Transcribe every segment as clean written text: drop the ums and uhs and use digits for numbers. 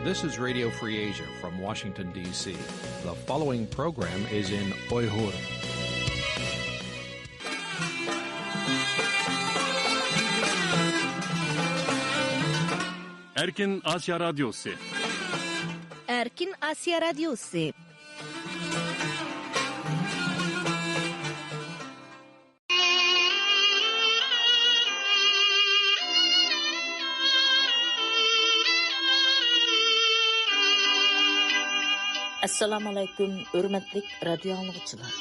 This is Radio Free Asia from Washington, D.C. The following program is in Uyghur. Erkin Asya Radyosu. Erkin Asya Radyosu. Assalamu alaykum, hürmetlik radyo anlıqçılar.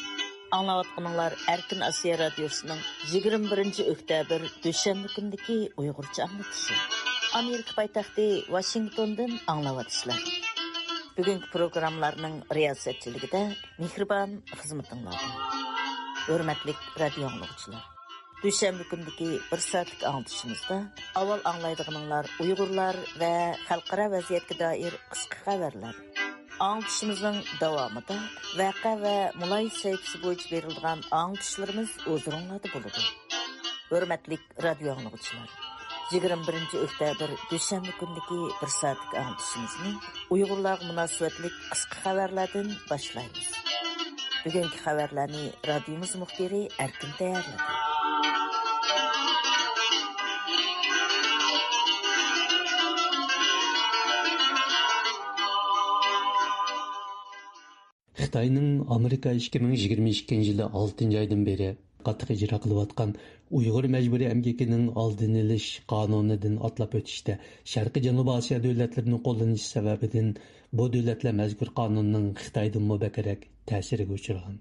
Anlavatqanlar Erkin Asya Radyosu'nun 21 oktyabr düşenbe gündeki Uygurca anlatışı. Amerika paytaxtı Washington'dan anlavatışlar. Bugünkü programlarının riyasetçiligide Mihriban xizmetinlardı. Hürmetlik radyo anlıqçılar. Düşenbe gündeki bir saatlik anlatışımızda avval anlaydıqınlar Uygurlar ve xalqara vaziyetke dair qısqa xabarlar. Anlatışımızın devamında vaka ve mulay sayfası boyunca verildiğin anlatışlarımız o'zinglarda bo'ladi. Hürmetlik radyo anlıqçılar. 21 oktyabr düşenbe gündeki bir saatlik anlatışımızı Uygurlar münasebetlik qısqa xabarlardan başlayız. Bugünkü xabarlarni radyomuz muxbiri Erkin tayyorladi. Xitayning Amerika 2022 yılı 6 aydan beri qattiq icra qilib atgan Uyg'ur majburiy emgakining oldini olish qonunidan atlab o'tishda Sharqiy Janubiy Osiyo davlatlarini qo'llanish sababidan bu davlatlar mazkur qonunning Xitoydan mubakkarak ta'siriga uchragan.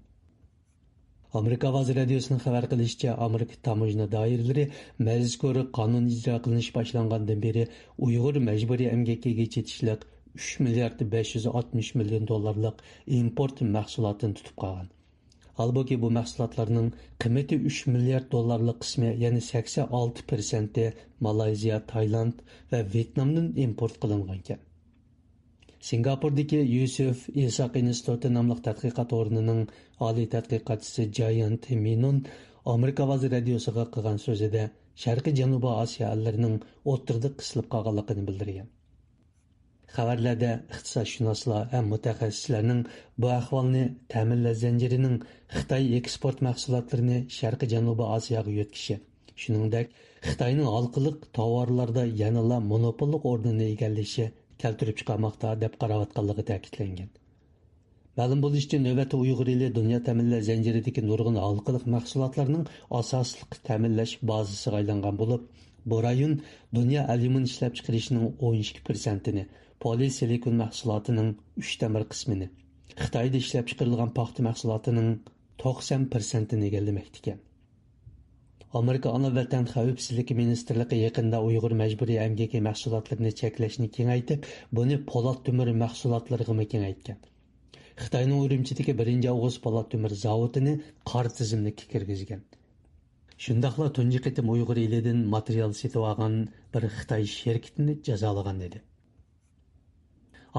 Amerika Ovoz Radiosuning xabar qilishicha, Amerika tamojna doiralari mazkur qonun ijro qilinish boshlangandan beri Uyg'ur majburiy emgakiga chetishliq 3 milyard 560 milyon dollarlık import mahsulotini tutib qolgan. Halbuki bu mahsulotlarning qiymati 3 milyard dollarlık qismi, ya'ni 86% Malayziya, Tayland ve Vietnamdan import qilingan ekan. Singapurdagi Yusuf Isak Instituti nomli tadqiqot o'rnining oliy tadqiqotchisi Jayant Menon Amerika Ovoz Radiosiga qilgan so'zida Sharqiy Janubiy Osiyo ellarining o'tirda qisilib qolganligini bildirgan. Xabarlarda iqtisodshunoslar va mutaxassislarning bu ahvolni ta'minlash zanjirining Xitoy eksport mahsulotlarini Sharqiy Janubiy Osiyoga yo'tkishi, shuningdek Xitoyning halqiliq tovarlarda yanada monopollik o'rnini egallashi keltirib chiqarmoqda deb qarayotganligi ta'kidlangan. Ma'lum bo'lishicha, navbatda Uyg'ur eli dunyo ta'minlash zanjiridagi nurg'un halqiliq mahsulotlarning asosli ta'minlash bazasiga aylangan bo'lib, bu rayon dunyo alyumin ishlab chiqarishining 12%ni, polisilikon mahsulotining 3/1 qismini, Xitoyda ishlab chiqarilgan paxta mahsulotining 90%ni egallamoqda ekan. Amerika Ana vatan xavfsizligi ministrligi yaqinda Uyg'ur majburiy emgaki mahsulotlarini cheklashni kengaytib, buni po'lat temir mahsulotlariga kengaytgan. Xitoyning Urumchidagi 1-avgust po'lat temir zavodini qora tizimlikka kirgizgan. Shundaqla tunji qitim Uyg'ur elidan material setib olgan bir Xitoy sherkitini jazolagan edi.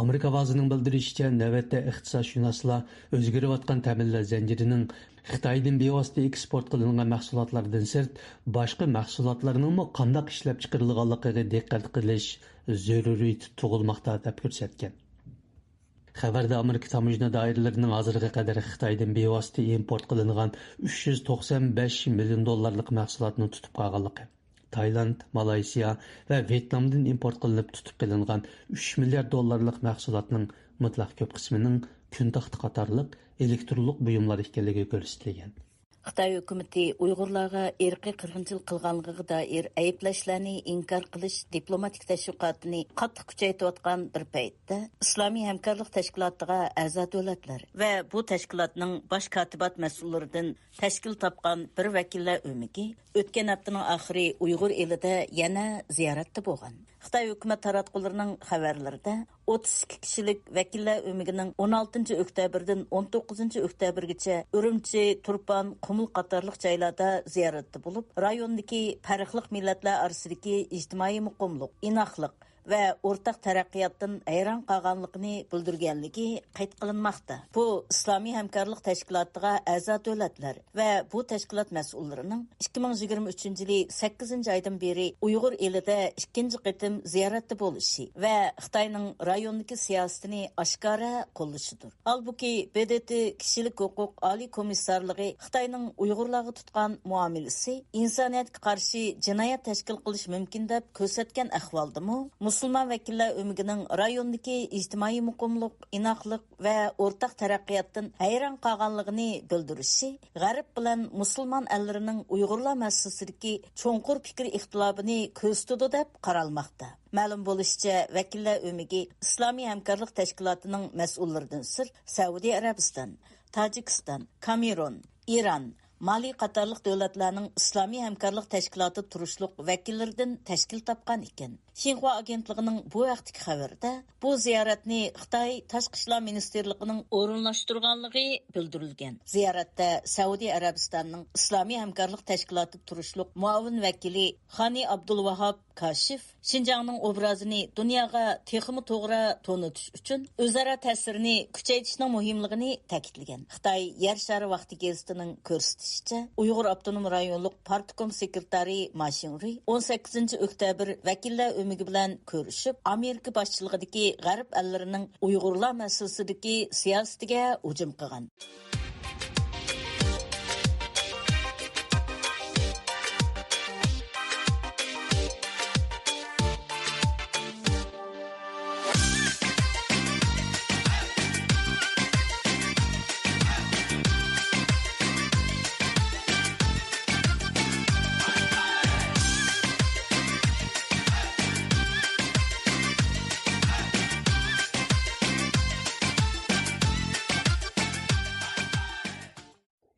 Amerika vazining bildirishicha, navbatda iqtisodshunoslar o'zgarayotgan ta'minlash zanjirining Xitoydan bevosita eksport qilingan mahsulotlardan sirt boshqa mahsulotlarning qanday ishlab chiqarilganligiga diqqat qilish zaruriyati tug'ilmoqda deb ko'rsatgan. Xabarda Amerika tamojna doiralarining hozirga qadar Xitoydan bevosita import qilingan 395 million dollarlik mahsulotni tutib qolganligi, Tayland, Malayziya ve Vietnamdan import qilinib tutib qilingan 3 milyard dollarlık mahsulotning mutlaq ko'p qismining kuntaxti qatorliq elektronlik buyumlar ekanligi ko'rsatilgan. Xitoy hukumati Uyg'urlarga irqiy qirg'inchilik qilganligiga doir ayblashlarni inkor qilish diplomatik tashviqotini qattiq kuchaytirayotgan bir paytda Islomiy hamkorlik tashkilotiga a'zo davlatlar va bu tashkilotning bosh kotibat mas'ullaridan tashkil topgan bir vakillar o'migi o'tgan haftaning oxiri Uyg'ur elida yana ziyoratda bo'lgan. Xitoy hukumat taratqullarining xabarlarida 32 kishilik vakillar o'migining 16 oktyabrdan 19 oktyabrgacha Urumchi, Turpan, Qumul qatorliq joylarda ziyoratda bo'lib, rayondagi farqli millatlar orasidagi ijtimoiy muqimlik, inoqlik va o'rtaq taraqqiyotdan hayron qolganligini bildirganligi qayd qilinmoqda. Bu islomiy hamkorlik tashkilotiga a'zo davlatlar va bu tashkilot mas'ullarining 2023 yil 8 oydan beri Uyg'ur elida ikkinchi qitim ziyoratda bo'lishi va Xitoyning rayondagi siyosatini oshkora qo'llashidir. Halbuki BDT kishilik huquq oliy komissarligi Xitoyning Uyg'urlarga tutgan muomalasi insoniyatga qarshi jinoyat tashkil qilish mumkin deb ko'rsatgan ahvoldami, musulmon vakillar o'migining rayondagi ijtimoiy muqimlik, inoqlik va o'rtaq taraqqiyotdan hayron qolganligini bildirishi g'arb bilan musulmon allarining Uyg'urlar masalasidagi cho'nqur fikr ixtilofini ko'rsatadi deb qaralmoqda. Ma'lum bo'lishicha, vakillar o'migi Islomiy hamkorlik tashkilotining mas'ullaridan sir Saudiya Arabiston, Tojikiston, Kamerun, Iran, Mali qatorliq davlatlarning islomiy hamkorlik tashkiloti turishliq vakillaridan tashkil topgan ekan. Xinhua agentligining bu vaqtdagi xabarida bu ziyoratni Xitoy Tashqi ishlar ministerligining o'rinlashtirganligi bildirilgan. Ziyoratda Saudiya Arabistonining islomiy hamkorlik tashkiloti turishliq muavin vakili Xani Abdulvahab Kashif Xinjiangning obrazini dunyoga texmi to'g'ri to'nitish uchun o'zaro ta'sirini kuchaytirishning muhimligini ta'kidlagan. Xitoy Yer shari vaqti gazetining ko'rsatishicha, Uyg'ur avtonom rayonlik partkom sekretari Ma Xingri 18 oktyabr vakillar o'migi bilan ko'rishib, Amerika boshchiligidagi g'arb allarining Uyg'urlar masalasidagi siyosatiga hujum qilgan.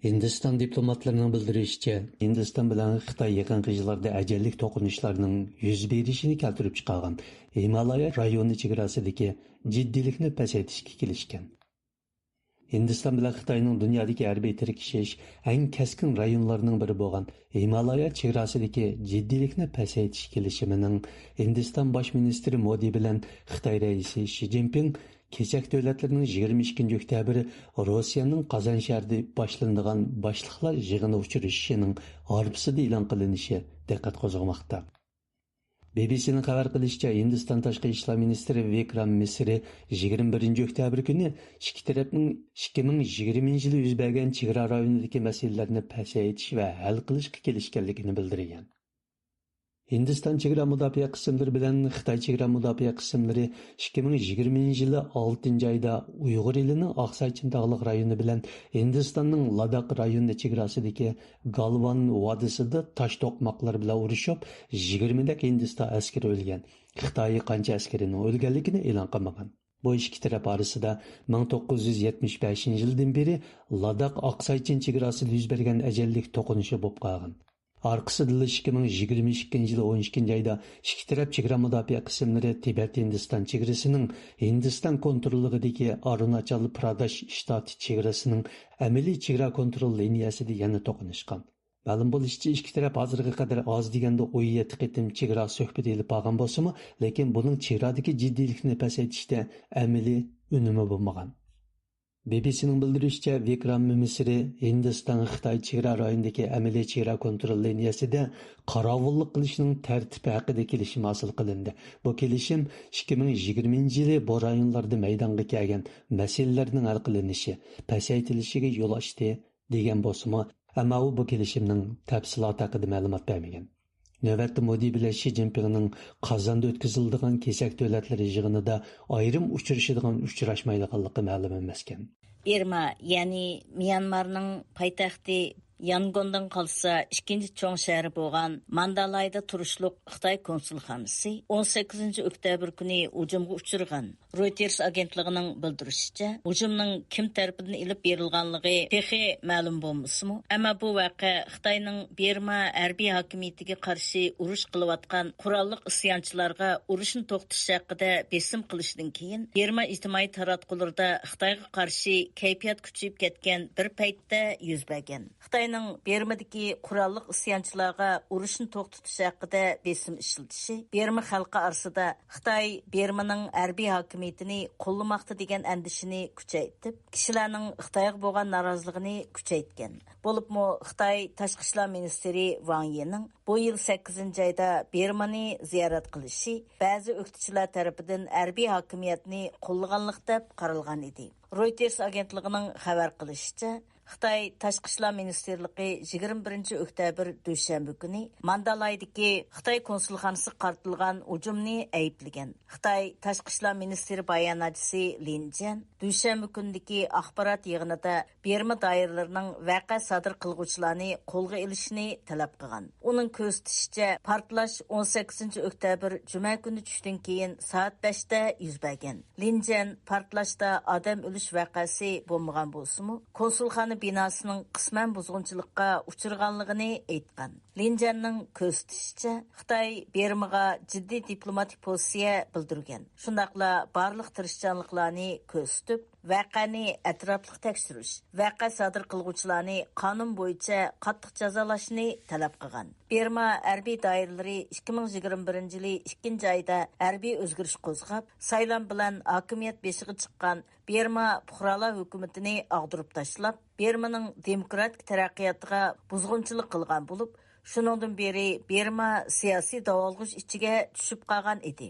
Hindiston diplomatlarının bildirishicha, Hindiston bilan Xitoy yaqinqi yillarda ajallik to'qinishlarning yuz berishini keltirib chiqargan Himalaya rayoni chegarasidagi jiddiylikni pasaytishga kelishgan. Hindiston bilan Xitoyning dunyodagi harbiy tirkishish eng keskin rayonlarining biri bo'lgan Himalaya chegarasidagi jiddiylikni pasaytish kelishimining Hindiston bosh ministri Modi bilan Xitoy raisi Shi Jinping Kechak davlatlarning 22 oktyabr Rossiyaning Qozon shahrida boshlanadigan boshliqlar yig'ini uchrashishining g'arbisida e'lon qilinishi diqqat qo'zg'amoqda. BBC'ning xabar qilishicha, Hindiston tashqi ishlar ministri Vikram Misri 21 oktyabr kuni ikki tarafning 2020 yili yuz bergan chegara rayonidagi masalalarni pasaytish va hal qilishga kelishganligini bildirgan. Hindiston chegara mudofaa qismlari bilan Xitoy chegara mudofaa qismlari 2020 yili 6 oyda Uyg'ur elining Oqsaychin tog'liq rayoni bilan Hindistonning Ladakh rayoni chegarasidagi Galvan vodisida tosh to'qmoqlar bilan urushib 20 dak Hindiston askari o'lgan. Xitoy qancha askarining o'lganligini e'lon qilmagan. Bu ikki taraf orasida 1975 yildan beri Ladakh Oqsaychin chegarasida yuz bergan ajallik to'qinishi bo'lib qolgan. Arkasida 2022 yılı 12 ayda ikki taraf chegara mudofaa qismlari Tibet-Hindiston chegarasining Hindiston kontrolligidagi Arunachal Pradesh shtati chegarasining amaliy chegara kontrol liniyasida yana to'qnashgan. Ma'lum bo'lishicha, ikki taraf hozirga qadar oz deganda 17 qitim chegara suhbati olib borgan bo'lsa-mu, lekin buning chegaradagi jiddiylikni pasaytishda amaliy unumi bo'lmagan. BBC'ning bildirishicha, Vikram Misri Hindiston Xitoy chegara rayonidagi amaliy chegara kontrol liniyasida qorovullik qilishning tartibi haqida kelishim hosil qilindi. Bu kelishim 2020 yili bu rayonlarda maydonga kelgan masalalarning hal qilinishi, pasaytilishiga yo'l ochdi degan bo'lsa-mu, ammo u bu kelishimning tafsiloti haqida ma'lumot bermagan. Navbatda Modi bilan Shi Jinpingning Qozonda o'tkaziladigan kesak davlatlar yig'inida ayrim uchrashadigan uchrashmaydiganligi ma'lum emaskan. Irma, ya'ni Myanmarning poytaxti Yangondan qalsa ikinci çoğun şəhəri bolğan Mandalayda turuşluq Xitay konsulxanası 18 oktyabr günü hücumğa uçurğan. Reuters agentligining bildirishicha, hujumning kim tarafidan ilib berilganligi texi ma'lum bo'lmasmi, ammo bu voqea Xitoyning Berma harbiy hokimiyatiga qarshi urush qilayotgan qurolli isyonchilarga urushni to'xtatish haqida besim qilishdan keyin Berma ijtimoiy taratqularida Xitoyga qarshi kayfiyat kuchayib ketgan bir paytda yuz bergan. Xitoyning Bermadagi qurolli isyonchilarga urushni to'xtatish haqida besim ishiltishi Berma xalqi orasida Xitoy Bermaning harbiy hokimiyatini qo'llamoqda degan andishini kuchaytirib, kishilarning Xitoyga bo'lgan noroziligini kuchaytgan. Bo'libmi Xitoy tashqi ishlar ministri Wang Yining bu yil 8-oyda Bermani ziyorat qilishi ba'zi o'qituvchilar tomonidan harbiy hokimiyatni qo'llaganlik deb qaralgan edi. Reuters agentligining xabar qilishicha, Xitoy Tashqi ishlar ministerligi 21-oktyabr dushanba kuni Mandalaydagi Xitoy konsulxonasi qartilgan hujumni ayblagan. Xitoy Tashqi ishlar ministri bayonotchisi Lin Jian dushanba kundagi axborot yig'inida Berma doiralarining vaqa sodir qilguvchilarni qo'lga olishni talab qilgan. Uning ko'rsatishicha, portlash 18-oktyabr juma kuni tushdan keyin soat 5 da yuz bergan. Lin Jian portlashda odam o'lish vaqasi bo'lmagan bo'lsa-mu, konsulxona binasının qisman buzg'unchilikqa uchirganligini aytgan. Linjanning ko'rsatishicha, Xitoy Bermaga jiddiy diplomatik pozitsiya bildirgan. Shundaqla barliq tirishchanliklarni ko'rsatib, vaqani atrofli tekshirish, vaqa sodir qilguvchilarni qonun bo'yicha qattiq jazolashni talab qilgan. Berma harbiy doiralari 2021-yil 2-oyda harbiy o'zgarish qo'zg'ab, saylan bilan hokimiyat beshiga chiqqan Berma fuqarolar hukumatini ag'dirib tashlab, Bermaning demokratik taraqqiyotiga buzg'unchilik qilgan bo'lib, shuningdan beri Berma siyosiy davolg'ish ichiga tushib qolgan edi.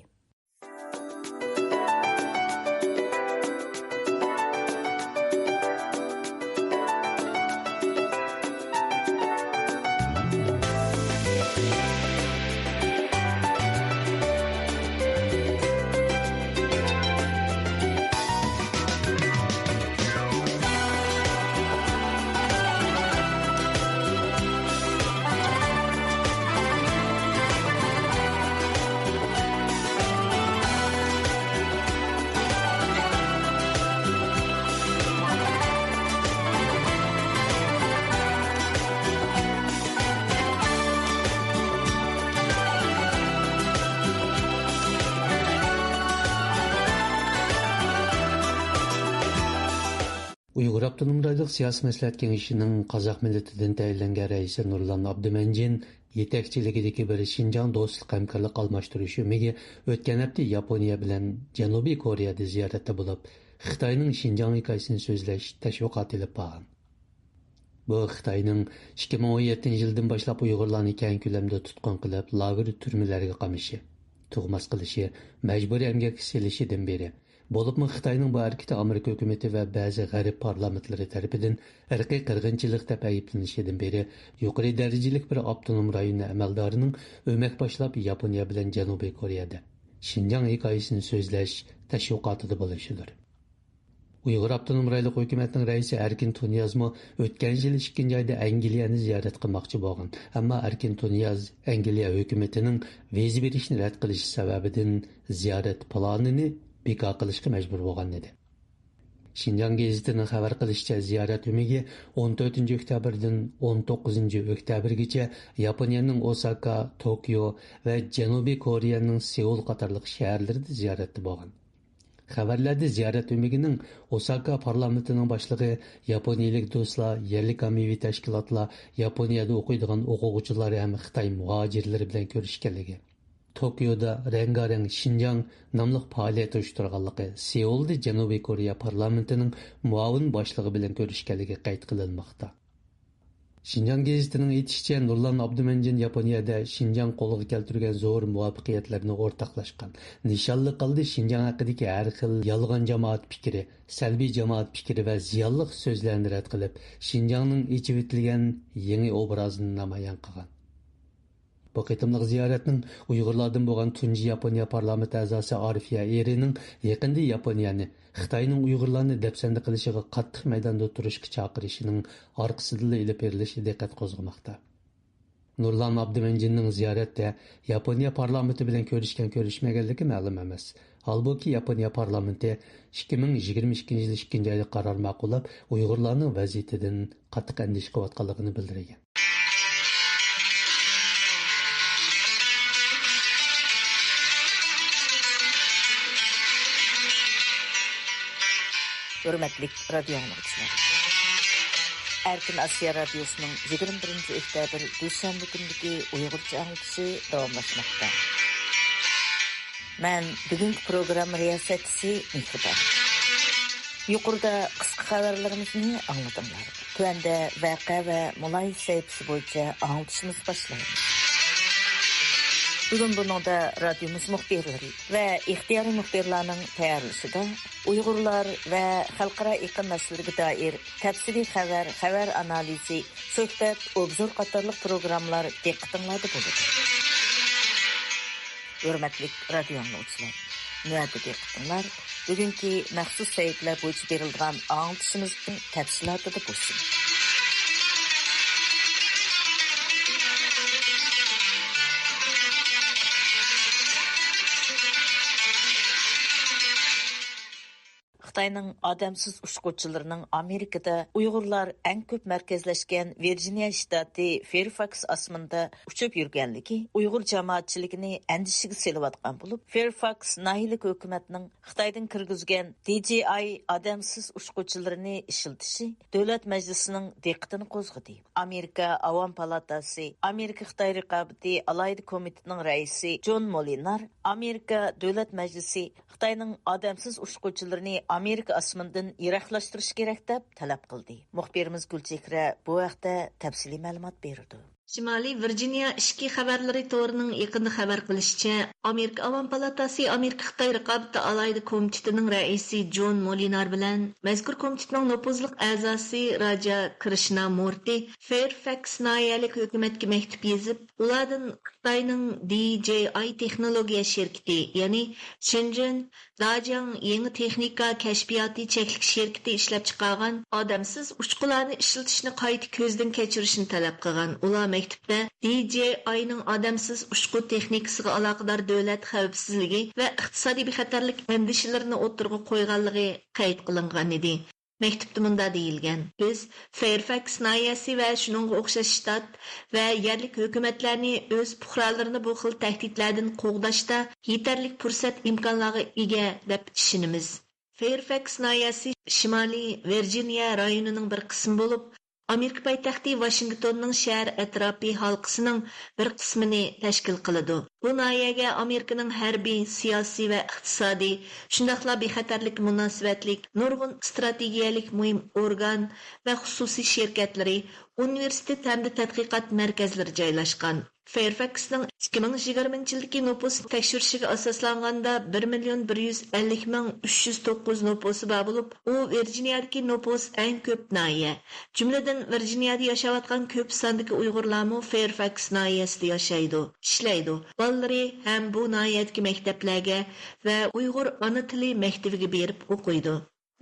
Uyghur Abdunum Raylık Siyasi Məsləhət Kengişinin Qazaq milletidən təyinlənən rəisi Nurlan Abdüməncin yetakçiligidagi bir Şinjan dostluq hamkorlik almashtirish umiga o'tgan hafta Yaponiya bilan Janubiy Koreyada ziyoratda bo'lib, Xitoyning Şinjan hikoyasini so'zlash tashviqot olib borgan. Bu Xitoyning 2017-yildan boshlab Uyg'urlarni keng ko'lamda tutqun qilib, lager turmalarga qamishi, tug'mas qilishi, majburiy emgak silishidan beri bo'libmi Xitoyning bu harakati Amerika hukumati va ba'zi g'arb parlamentlari tomonidan irqiy qirg'inchilik deb ayblanishidan beri yuqori darajali bir avtonom rayon amaldorining o'mak boshlab Yaponiya bilan Janubiy Koreyada Şinjan hikoyasini so'zlash tashviqotida bo'lishidir. Uyg'ur Abdunum Rayliq hukumatining raisi Erkin Tunyazmo o'tgan yil 2-oyda Angliyani ziyorat qilmoqchi bo'lgan, ammo Erkin Tunyaz Angliya hukumatining viza berishni rad qilishi sababidan ziyorat planini bekor qilishga majbur bo'lgan edi. Şinjan gazetining xabar qilishicha, ziyorat umigi 14-oktyabrdan 19-oktyabrgacha Yaponiyaning Osaka, Tokio va Janubiy Koreyaning Seul qatorliq shaharlarida ziyoratda bo'lgan. Xabarlarda ziyorat umigining Osaka parlamentining boshlig'i, Yaponiyalik do'stlar, yerlik ommaviy tashkilotlar, Yaponiyada o'qiydigan o'quvchilar ham Xitoy muhojirlari bilan ko'rishganligi, Tokioda Rengareng Şinjan nomli faoliyat uyushtirganligi, Seulda Janubiy Koreya parlamentining muavin boshlig'i bilan ko'rishganligi qayd qilinmoqda. Şinjan gazetining aytishicha, Nurlan Abdümencin Yaponiyada Şinjan qo'lga keltirgan zo'r muvaffaqiyatlarni o'rtoqlashgan. Nishonli qildi Şinjan haqidagi har xil yolg'on jamoat fikri, salbiy jamoat fikri va ziyonli so'zlarni rad qilib, Şinjanning ichib etilgan yangi obrazini namoyon qilgan. Bu qitimliq ziyoratning Uyg'urlardan bo'lgan tunji Yaponiya parlament a'zosi Arifiya Erining yaqinda Yaponiyani Xitoyning Uyg'urlarni dafsanda qilishiga qattiq maydonda turishga chaqirishining orqasida ilib berilishi diqqat qo'zg'amoqda. Nurlan Abdumenjinning ziyoratda Yaponiya parlamenti bilan ko'rishmaganligi ma'lum emas. Halbuki Yaponiya parlamenti 2022 yil 2 oyda qaror ma'qullab, Uyg'urlarning vaziyatidan qattiq andish qilayotganligini bildirgan. Hürmetli radyo anlıqçılar. Erkin Asya Radyosu'nun 21. oktyabr Düşenbe gündeki Uygurca anlatışı davamlaşmakta. Ben bugünkü program riyasetçisi Mihriban. Yukarıda kısa haberlerimizni anlatımlar. Tüende vaka ve mulayif sayfası boyunca anlatışımız başlayalım. Bugün bununda radyomuz muhbirleri ve ihtiyari muhbirlerinin tayarlışıda Uygurlar ve halkara iqlim meseleleriga dair tafsili haber analizi, söhbet, obzor qatarlıq programlar diqqətinizdə болады. Hörmətli radio dinləyicilər, növbəti diqqətinizlər bugünkü məxsus saytlar boyunca verilən anlatışımızın təfsilatı da bolsun. Xitayning odamsiz uçqunchilarının Amerikada Uyg'urlar eng ko'p markazlashgan Virginia shtati Fairfax osmonida uchib yurganligi Uyg'ur jamoatchiligini andishiga selayotgan bo'lib, Fairfax nahiyalik hukumatning Xitoydan kirgizgan DJI odamsiz uçqunchilarini ishiltishi davlat majlisining diqqatini qo'zg'adi. Amerika Avom palatasi, Amerika Xitoy raqobati alayida komitetining raisi John Molinar Amerika davlat majlisi Xitoyning odamsiz uçqunchilarini Amerika osmonidan yiroqlashtirish kerak deb talab qildi. Muxbirimiz Gulchehra bu vaqtda tafsiliy ma'lumot berdi. Shimoliy Virjiniya ishki xabarlari to'rining yaqinda xabar qilishicha, Amerika Avom palatasi Amerika Xitoy raqobati alayida komitetining raisi John Molinar bilan mazkur komitetning nopozliq a'zosi Raja Krishnamurti Fairfax nahiyalik hukumatga maktub yozib, ulardan Xitoyning DJI texnologiya şirketi, ya'ni Shenzhen Dajang yangi texnika kashfiyoti cheklik shirkati ishlab chiqargan odamsiz uchqularni ishlatishni qayta ko'zdan kechirishni talab qilgan. Ular maktubda DJI'ning odamsiz uchqu texnikasiga aloqador davlat xavfsizligi va iqtisodiy bexatarlik andishalarini o'tirg'a qo'yganligi qayd qilingan edi. Mektubda munda deyilgan: Biz Fairfax nahiyasi va shuningga o'xshash shtat va yerlik hukumatlarni o'z fuqarolarini bu xil tahdidlardan qo'g'dashda yetarli fursat imkonlariga ega deb ishonamiz. Fairfax nahiyasi Shimoliy Virjiniya rayonining bir qismi bo'lib, Amerika poytaxti Washingtonning shahar atrofi halqasining bir qismini tashkil qiladi. Bu nahiyaga Amerikaning harbiy, siyosiy va iqtisodiy, shundaqla bexatarlik munosabatlik, nurg'un strategiyalik muhim organ va xususiy shirkatlari, universitet hamda tadqiqot markazlari joylashgan. Fairfaxning 2020-yildagi nüfus tekshirishiga asoslanganda 1,150,309 nüfusi bor bo'lib, u Virginiyadagi nüfus eng ko'p nahiya. Jumladan Virginiyada yashayotgan ko'p sondagi Uyg'urlarmi Fairfax nahiyasida yashaydi, ishlaydi. Bolalari ham bu nahiyadagi maktablarga va Uyg'ur ona tili maktabiga berib o'qiydi.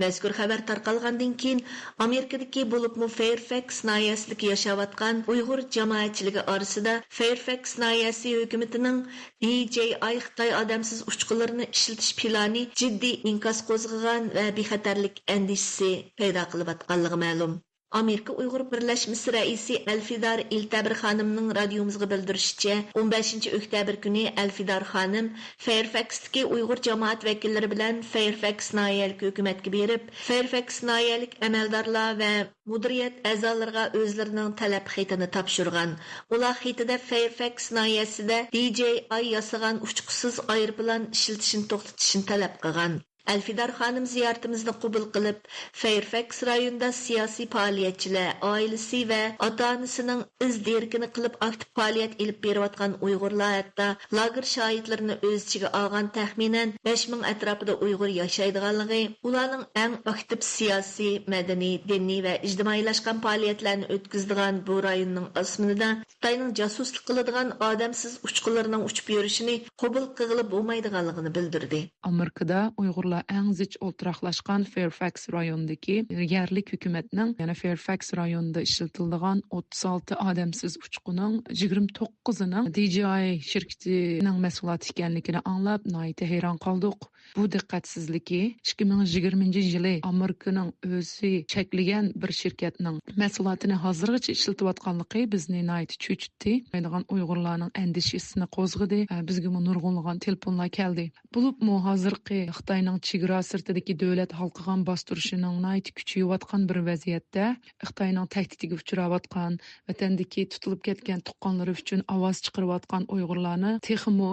Mazkur xabar tarqalgandan keyin Amerikadagi bo'libmi Fairfax nahiyasidagi yashayotgan Uyg'ur jamoatchiligi orasida Fairfax nahiyasi hukumatining DJI Xitoy odamsiz uchqunlarini ishlatish plani jiddiy inkas qo'zg'agan va bexatarlik andishasi paydo qilayotganligi ma'lum. Amerika Uyg'ur birlashmasi raisi Alfidar Iltabir xonimning radiomizga bildirishicha, 15 oktyabr kuni Alfidar xonim Fairfaxdagi Uyg'ur jamoat vakillari bilan Fairfax nahiyalik hukumatga berib, Fairfax nahiyalik amaldorlar va mudiriyat a'zolariga o'zlarining talab xatini topshirgan. Ular xatida Fairfax nahiyasida DJI yasagan uchqusiz aeroplan ishlatishni to'xtatishni talab qilgan. Alfidar xonim ziyoratimizni qabul qilib, Fairfax rayonida siyosiy faoliyatchilar, oilasi va ota-onasining izdirkini qilib aktiv faoliyat olib berayotgan Uyg'urlar hatto lager shohidlarini o'z ichiga olgan taxminan 5000 atrofida Uyg'ur yashaydiganligi, ularning eng aktiv siyosiy, madaniy, diniy va ijtimoiylashgan faoliyatlarni o'tkazadigan bu rayonning osmonida Xitoyning josuslik qiladigan odamsiz uchqunlarning uchib yurishini qabul qilib bo'lmaydiganligini bildirdi. Amerikada Uyg'ur Uyg'urlar eng zich o'ltiraqlashgan Fairfax rayonidagi yerlik hukumatning, ya'ni Fairfax rayonida ishlatiladigan 36 odamsiz uchquning 29ining DJI shirkatining mahsuloti ekanligini anglab, nihoyat hayron qoldik. Bu diqqatsizligi 2020 yili Amerikaning o'zi cheklagan bir shirkatning mahsulotini hozirgacha ishlatayotganligi bizni nihoyat cho'chitdi. Aynigan Uyg'urlarning andishasini qo'zg'adi. Bizga nurg'unlagan telefonlar keldi. Bo'libmi hozirgi Xitoyning chegara sirtidagi davlat halqigan bostirishining nihoyat kuchayayotgan bir vaziyatda Xitoyning tahdidiga uchrayotgan, vatandagi tutilib ketgan tuqqanlari uchun ovoz chiqarayotgan Uyg'urlarni texmo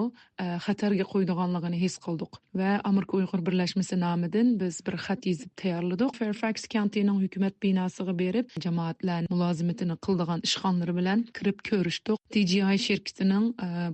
xatarga qo'ydiganligini his qildik va Amerika Uyg'ur birlashmasi nomidan biz bir xat yozib tayyorladik. Fairfax County'ning hukumat binosiga berib, jamoatlar mulozimatini qildigan ishxonalari bilan kirib ko'rishdik. DJI shirkatining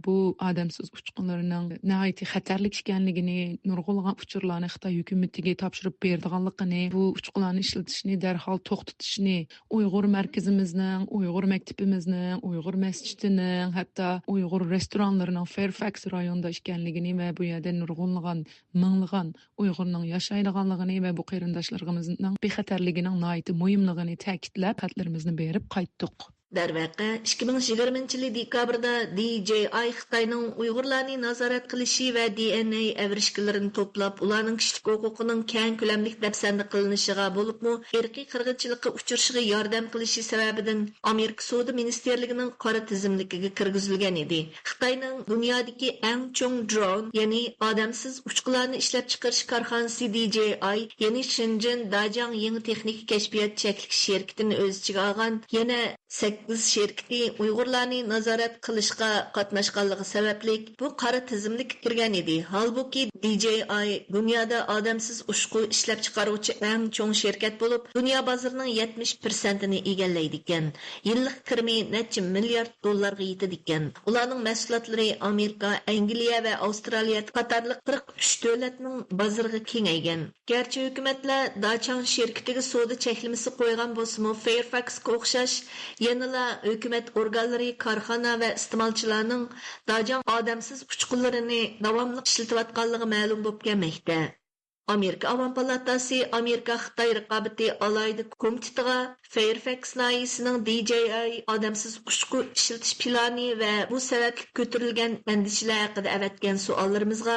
bu odamsiz uchqunlarining nihoyat xatarlik ekanligini, nurg'unlagan uchurlarni Xitoy hukumatiga topshirib berdiganligini, bu uchqunlarni ishlatishni darhol to'xtatishni, Uyg'ur markazimizning, Uyg'ur maktabimizning, Uyg'ur masjidining, hatto Uyg'ur restoranlarining Fairfax rayonida ekanligini va bu yerda nurg'unlagan minglagan Uyg'urning yashaydiganligini va bu qarindoshlarimizning bexatarligining nihoyat muhimligini ta'kidlab xatlarimizni berib qaytdik. Darvaqa 2020 yili dekabrda DJI Xitoyning Uyg'urlarni nazorat qilishi va DNA avrishkilarini to'plab, ularning kishilik huquqining keng ko'lamlik dafsanda qilinishiga bo'libmi, irqiy qirg'inchilikqa uchrashiga yordam qilishi sababidan Amerika Savdo ministerligining qora tizimligiga kirgizilgan edi. Xitoyning dunyodagi eng chong drone, ya'ni odamsiz uchqularni ishlab chiqarish korxonasi DJI, ya'ni Shenzhen Dajang yangi texnika kashfiyot cheklik shirkatini o'z ichiga olgan, yana 8 şirketi Uyg'urlarni nazorat qilishga qatnashganligi sababli bu qora tizimlikka kirgan edi. Halbuki DJI dunyoda odamsiz ushqu ishlab chiqaruvchi eng chong shirkat bo'lib, dunyo bozorining 70%ni egallaydi ekan. Yillik kirimi necha milliard dollarga yetadi ekan. Ularning mahsulotlari Amerika, Angliya va Avstraliya qatorliq 43 davlatning bozoriga kengaygan. Garchi hukumatlar Dachang shirkatiga savdo cheklimasi qo'ygan bo'lsa-mu, Fairfaxga o'xshash yanıla hükümet organları, karxana ve istemalçılarının Dajang odamsiz uchqunlarini davomli ishlatilayotganligi ma'lum bo'lib kelmoqda. Amerika Avam palatasi Amerika Xitoy raqobati alayda komitetiga Fairfax naisining DJI odamsiz ushqu ishlatish plani va bu sababli ko'tarilgan andishalar haqida avatgan savollarimizga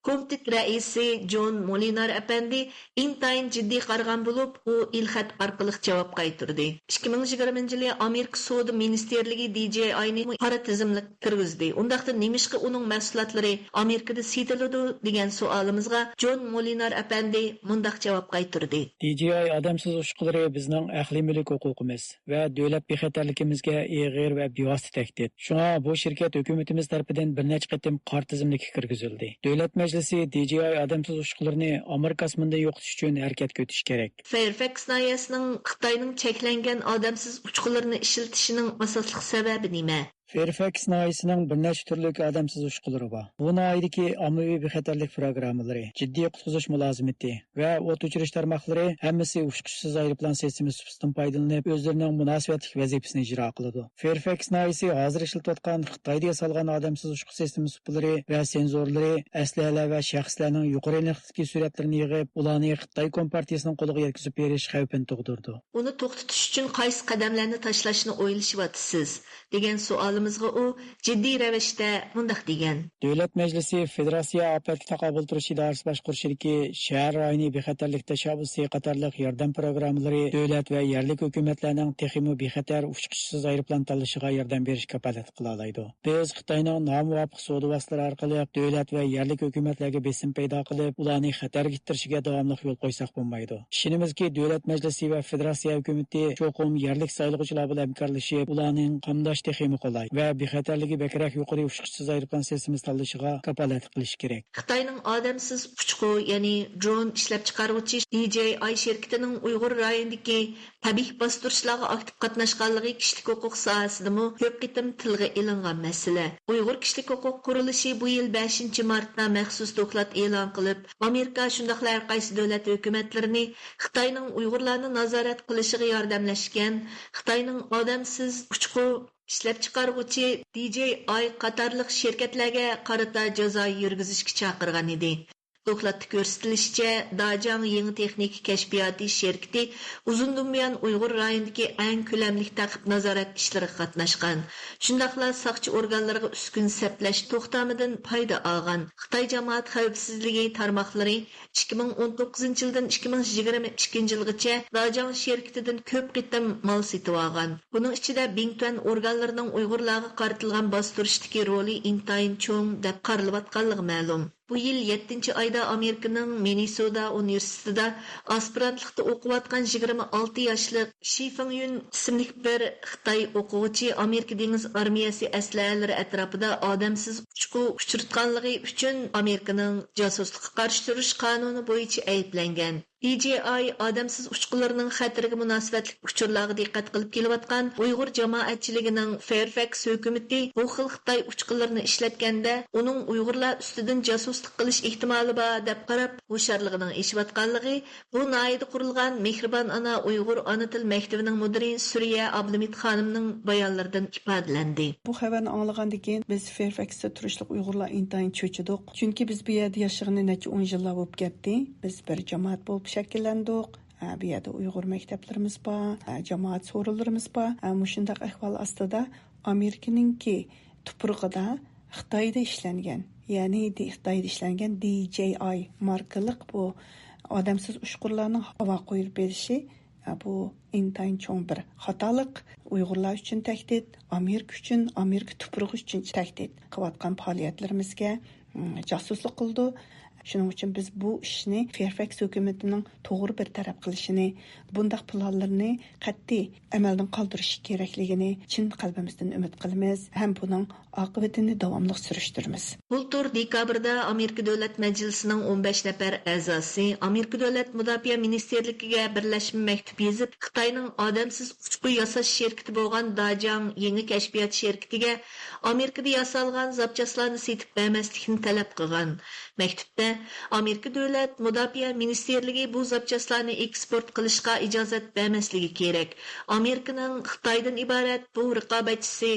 komitet raisi John Molinar apandi intayin jiddiy qaragan bo'lib, u ilxat orqali javob qaytardi. 2020 yili Amerika Savdo ministerligi DJI'ni qora tizimlik kirgizdi. Undaqda nimishqa uning mahsulotlari Amerikada sotiladi degan savolimizga John Molinar apandi mundaq javob qaytardi. DJI odamsiz ushqulari bizning aqliy mulk huquqimiz va davlat bexatarligimizga eg'ir va bevosita tahdid. Shunga bu shirkat hukumatimiz tomonidan bir necha qatim qora tizimlikka kirgizildi. Davlat majlisi DJI odamsiz ushqularini Amerika osmonida yo'qotish uchun harakat ko'tish kerak. Fairfax naiyasining Xitoyning cheklangan odamsiz uchqunlarini ishlatishining asosli sababi nima? Fairfax naiyasining bir necha turlik odamsiz ushqulari bor. Bu naiyadagi ommaviy bexatarlik programmalari, jiddiy qutqizish mulozimati va o't o'chirish tarmoqlari hammasi ushqushsiz aeroplan sistemasi sifatida foydalanib, o'zlarining munosabatli vazifasini ijro qiladi. Fairfax naiyasi hozir ishlatayotgan Xitoyda yasalgan odamsiz ushqu sistemasi suplari va senzorlari, aslahalar va shaxslarning yuqori aniqlikdagi suratlarini yig'ib, ularni Xitoy kompartiyasining qo'liga yetkazib berish xavfini tug'dirdi. Uni to'xtatish uchun qaysi qadamlarni tashlashni o'ylashyapsiz degan savol u jiddiy ravishda mundaq degan. Davlat majlisi Federatsiya ofatga taqobil turish idorasi boshqarishidagi shahar rayoni bexatarlik tashabbusi qatorliq yordam programmalari davlat va yerlik hukumatlarning texnik bexatar uchqushsiz aeroplan tanlashiga yordam berish kafolat qila oladi. Biz Xitoyning nomuvofiq savdo vositalari orqali davlat va yerlik hukumatlarga besim paydo qilib, ularni xatarga ittirishiga davomli yo'l qo'ysak bo'lmaydi. Ishonimizki, davlat majlisi va federatsiya hukumati cho'qim yerlik saylovchilar bilan hamkorlashib, ularning qamdosh texnik qolay va bexatarligi bakrak yuqori ushqushsiz aeroplan sistemasi tanlashiga kafolat qilish kerak. Xitoyning odamsiz uchqu, ya'ni drone ishlab chiqaruvchi DJI shirkatining Uyg'ur rayonidagi tabiiy bostirishlarga aktiv qatnashganligi kishilik huquq sohasidami ko'p qitim tilga ilingan masala. Uyg'ur kishilik huquq qurilishi bu yil 5 martda maxsus doklad e'lon qilib, Amerika shundaqlar qaysi davlat hukumatlarini Xitoyning Uyg'urlarni nazorat qilishiga yordamlashgan, Xitoyning odamsiz uchqu ishlab chiqaruvchi DJI qatorliq shirkatlarga qarata jazo yurgizishga chaqirgan edi. Doklatda ko'rsatilishicha, Dajang yangi texnik kashfiyoti şirketi uzundan buyon Uyg'ur rayonidagi eng ko'lamli taqib nazorat ishlariga qatnashgan. Shundaqla saqchi organlariga uskun saplash to'xtamidan foyda olgan. Xitoy jamoat xavfsizligi tarmoqlari 2019 yildan 2022 yilgacha Dajang şirketidan ko'p qitim mal setib olgan. Buning ichida Bingtuan organlarining Uyg'urlarga qaratilgan bostirishdagi roli intayin cho'ng deb qaralayotganligi ma'lum. Bu yil 7 ayda Amerikaning Minnesota universitetida aspirantlikda o'qiyotgan 26 yoshli Shi Fengyun ismli bir Xitoy o'quvchi Amerika dengiz armiyasi aslahalari atrofida odamsiz uchqu uchirtganligi uchun Amerikaning josuslikqa qarshi turish qonuni bo'yicha ayblangan. DJI odamsiz uchqunlarning xatiriga munosabatli uchurlarga diqqat qilib kelayotgan Uyg'ur jamoatchiligining Fairfax hukumati bu xil Xitoy uchqunlarini ishlatganda uning Uyg'urlar ustidan josuslik qilish ehtimoli bor deb qarab, hushyorligining eshiyotganligi bu noyida qurilgan Mehribon ona Uyg'ur ona til maktabining mudiri Suriya Abdumid xonimning bayonlaridan ifodalandi. Bu xabarni anglagandan keyin biz Fairfaxda turishlik Uyg'urlar intayin cho'chidik. Chunki biz bu yerda yashagani necha 10 yillar bo'lib ketdi. Biz bir jamoat bo'lib shakllandik. Bu yerda Uyg'ur maktablarimiz bor, jamoat so'rovlarimiz bor. Mushundaq ahvol ostida Amerikaninki tuprug'ida Xitoyda ishlangan, ya'ni Xitoyda ishlangan DJI markalik bu odamsiz uchqunlarning havo qo'yib berishi bu intayin cho'ng bir xatolik. Uyg'urlar uchun tahdid, Amerika uchun, Amerika tuprug'i uchun tahdid qilayotgan faoliyatlarimizga josuslik qildi. Shuning uchun biz bu ishni Fairfax hukumatining to'g'ri bir taraf qilishini, bundaq planlarni qat'iy amaldan qoldirish kerakligini chin qalbimizdan umid qilamiz, ham buning oqibatini davomli surishtiramiz. Bultur dekabrda Amerika Davlat Majlisining 15 nafar a'zosi Amerika Davlat Mudofaa Ministerligiga birlashma maktub yozib, Xitoyning odamsiz uchqu yasash shirkati bo'lgan Dajang yangi kashfiyot shirkatiga Amerikada yasalgan zapchastlarni setib bermaslikni talab qilgan. Maktubda Amerika Davlat Mudofaa Ministerligi bu zapchastlarni eksport qilishga ijozat bermasligi kerak. Amerikaning Xitoydan iborat bu raqobatchisi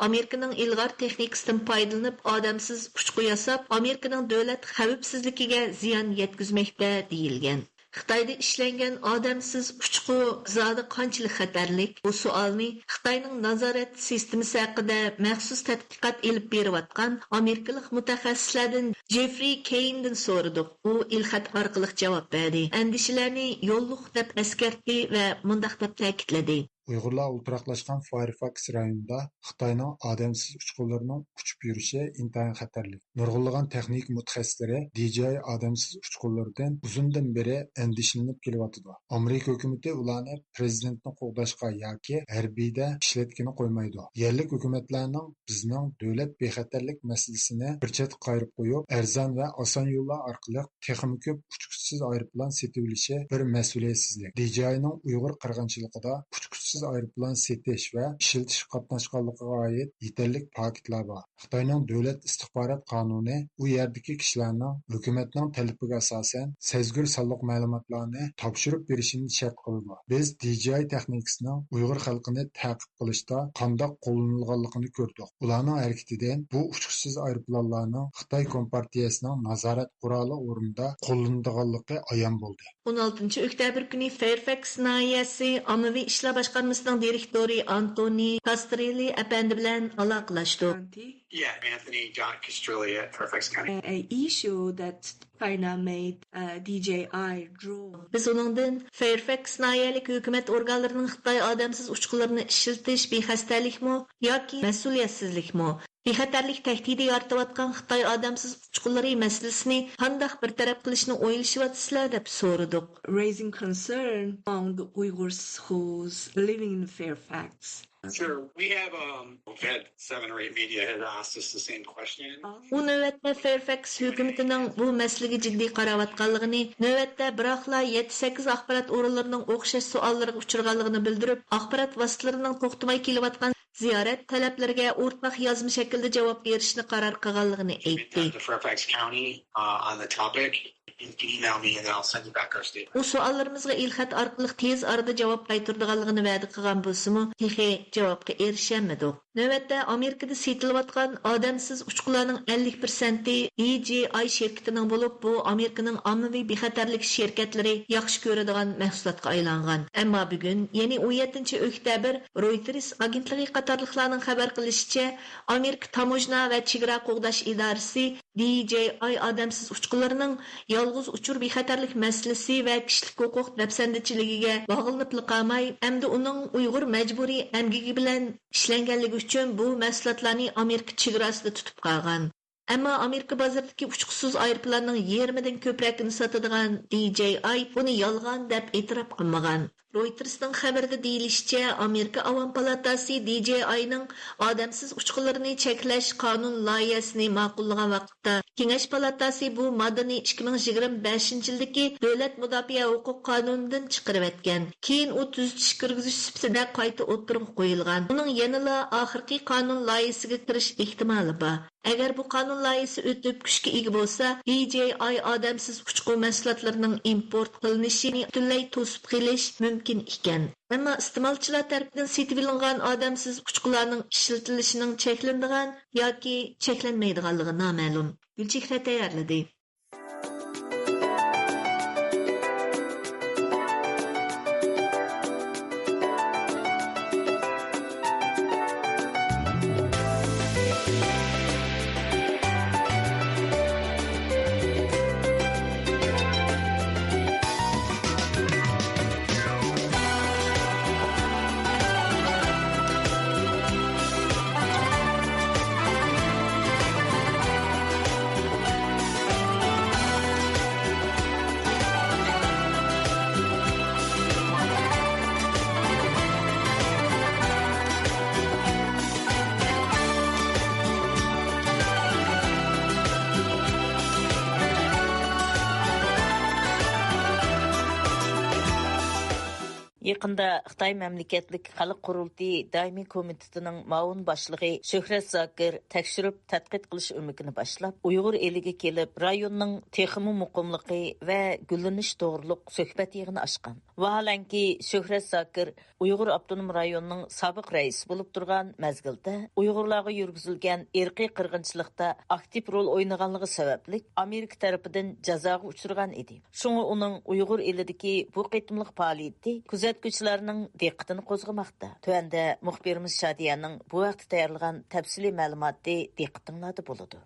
Amerikaning ilg'or texnikasidan foydalanib odamsiz uchqu yasab, Amerikaning davlat xavfsizligiga ziyon yetkazmoqda deyilgan. Xitoyda ishlangan odamsiz uchqu zodi qanchalik xatarlik? Bu savolni Xitoyning nazorat sistemasi haqida maxsus tadqiqot elib berayotgan amerikalik mutaxassislardan Jeffrey Kane'dan so'radik. U ilxat orqali javob berdi. Andishalarni yo'lliq deb eskartdi va mundaq deb ta'kidladi. Uyg'urlar o'ltiraqlashgan Fairfax rayonida Xitoyning odamsiz uchqunlarining uchib yurishi intayin xatarli. Nurg'unlagan texnik mutaxassislari DJI odamsiz uchqunlaridan uzundan beri andishlanib kelyapti. Amerika hukumati ularni prezidentni qo'g'dashga yoki harbiyda ishlatgani qo'ymaydi. Yerlik hukumatlarning bizning davlat bexatarlik masalasini bir chetga qayirib qo'yib, arzon va oson yo'llar orqali texnik ko'p uchquchsiz aeroplan setib olishi bir mas'uliyatsizlik. DJIning Uyg'ur qirg'inchiligida uchquchsiz aeroplan setish va ishiltish qatnashganligiga oid yetarli paketlar bor. Xitoyning davlat istixborot qonuni u yerdagi kishilarning hukumatning talabiga asosan sezgir sonliq ma'lumotlarni topshirib berishini shart qildi. Biz DJI texnikasining Uyg'ur xalqini ta'qib qilishda qanday qo'llanilganligini ko'rdik. Ularning harakatidan bu uchquchsiz aeroplanlarning Xitoy kompartiyasining nazorat quroli o'rnida qo'llanilganligi ayon bo'ldi. 16 oktyabr kuni Fairfax nahiyasi ommaviy ishlar boshqarmasining direktori Antoni Castrelli apandi bilan aloqalashdi. Yeah, Anthony John Castrelli at Fairfax County. An issue that China made DJI drone. Biz onundan Fairfax nahiyalik hukumat organlarining Xitoy odamsiz uchqunlarini ishiltish bexastalikmi yoki mas'uliyatsizlikmi? Bexatarlik tahdidi yaratayotgan Xitoy odamsiz uchqunlari masalasini qanday bir taraf qilishni o'ylashyapsizlar deb so'radik. Raising concern among the Uyghurs who's living in Fairfax. Sure, we have we've had 7 or 8 media has asked us the same question. U navbatda Fairfax hukumatining bu masalaga jiddiy qarayotganligini, navbatda biroqla 7-8 axborot o'rinlarining o'xshash savollariga uchirganligini bildirib, axborot vositalarining to'xtamay kelayotgan ziyorat talablariga o'rtaq yozma shaklda javob berishni qaror qilganligini aytdi. Fairfax County on the topic. you can email me and then I'll send you back our statement. U suallarımızga ilxat arqılıq tez arada cevap qaytırdığanlığını vədi qılğan bolsunmu, texi cevapqa erişəmədik. Növətdə Amerikada setilayotgan odamsiz uçqularning 50% DJI şirketining bo'lib, bu Amerikaning ommaviy bexatarlik şirketlari yaxshi ko'radigan mahsulotga aylangan. Ammo bugun, ya'ni 17 oktyabr Reuters agentligi qatorliqlarning xabar qilishicha, Amerika Tamojna va chegara qo'g'dash idorasi DJI odamsiz uçqularning yolg'iz uchur bexatarlik masalasi va kishilik huquq dafsandichiligiga bog'lanib qolmay, hamda uning Uyg'ur majburiy amgigi bilan ishlanganligi uchun bu mahsulotlarni Amerika chegarasida tutib qolgan. Ammo Amerika bozoridagi uçqusiz aeroplanning yarmidan ko'pragini sotadigan DJI buni yolg'on deb e'tirof qilmagan. Reuters'ning xabarida deyilishicha, Amerika Avam palatasi DJI'ning odamsiz uçqularni cheklash qonun loyihasini ma'qullagan vaqtda Kengash palatasi bu moddani 2025-yildagi Davlat mudofaa huquq qonunidan chiqarib o'tgan. Keyin u tuzitish kirgizish sifatida qayta o'tirib qo'yilgan. Uning yanada oxirgi qonun loyihasiga kirish ehtimoli bor. Agar bu qonun loyihasi o'tib kuchga ega bo'lsa, DJI odamsiz uçqu mahsulotlarining import qilinishini butunlay to'sib qilish mumkin ekan. Ammo iste'molchilar tarafidan setib olingan odamsiz uçqularning ishlatilishining cheklanadigan yoki cheklanmaydiganligi noma'lum. Gulchehra tayyorladi. Yaqında Xitoy Mamlakatlik Xalq Qurultayı Daimiy komitetining ma'un boshlig'i Shuhrat Zakir tekshirib tadqiq qilish umidini boshlab, Uyg'ur eliga kelib, rayonning texmi muqimligi va gullanish to'g'riliq suhbat yig'ini ochgan. Vaholanki Shuhrat Zakir Uyg'ur avtonom rayonining sobiq raisi bo'lib turgan mazgilda Uyg'urlarga yurgizilgan irqiy qirg'inchilikda aktiv rol o'ynaganligi sababli Amerika tarafidan jazoga uchragan edi. Shunga uning Uyg'ur elidagi bu qitimliq faoliyati kuzatuvchilarning diqqatini qo'zg'amoqda. Tuanda muxbirimiz Shadiyaning bu vaqtda tayyorlagan tafsiliy ma'lumoti diqqatinglarda bo'ladi.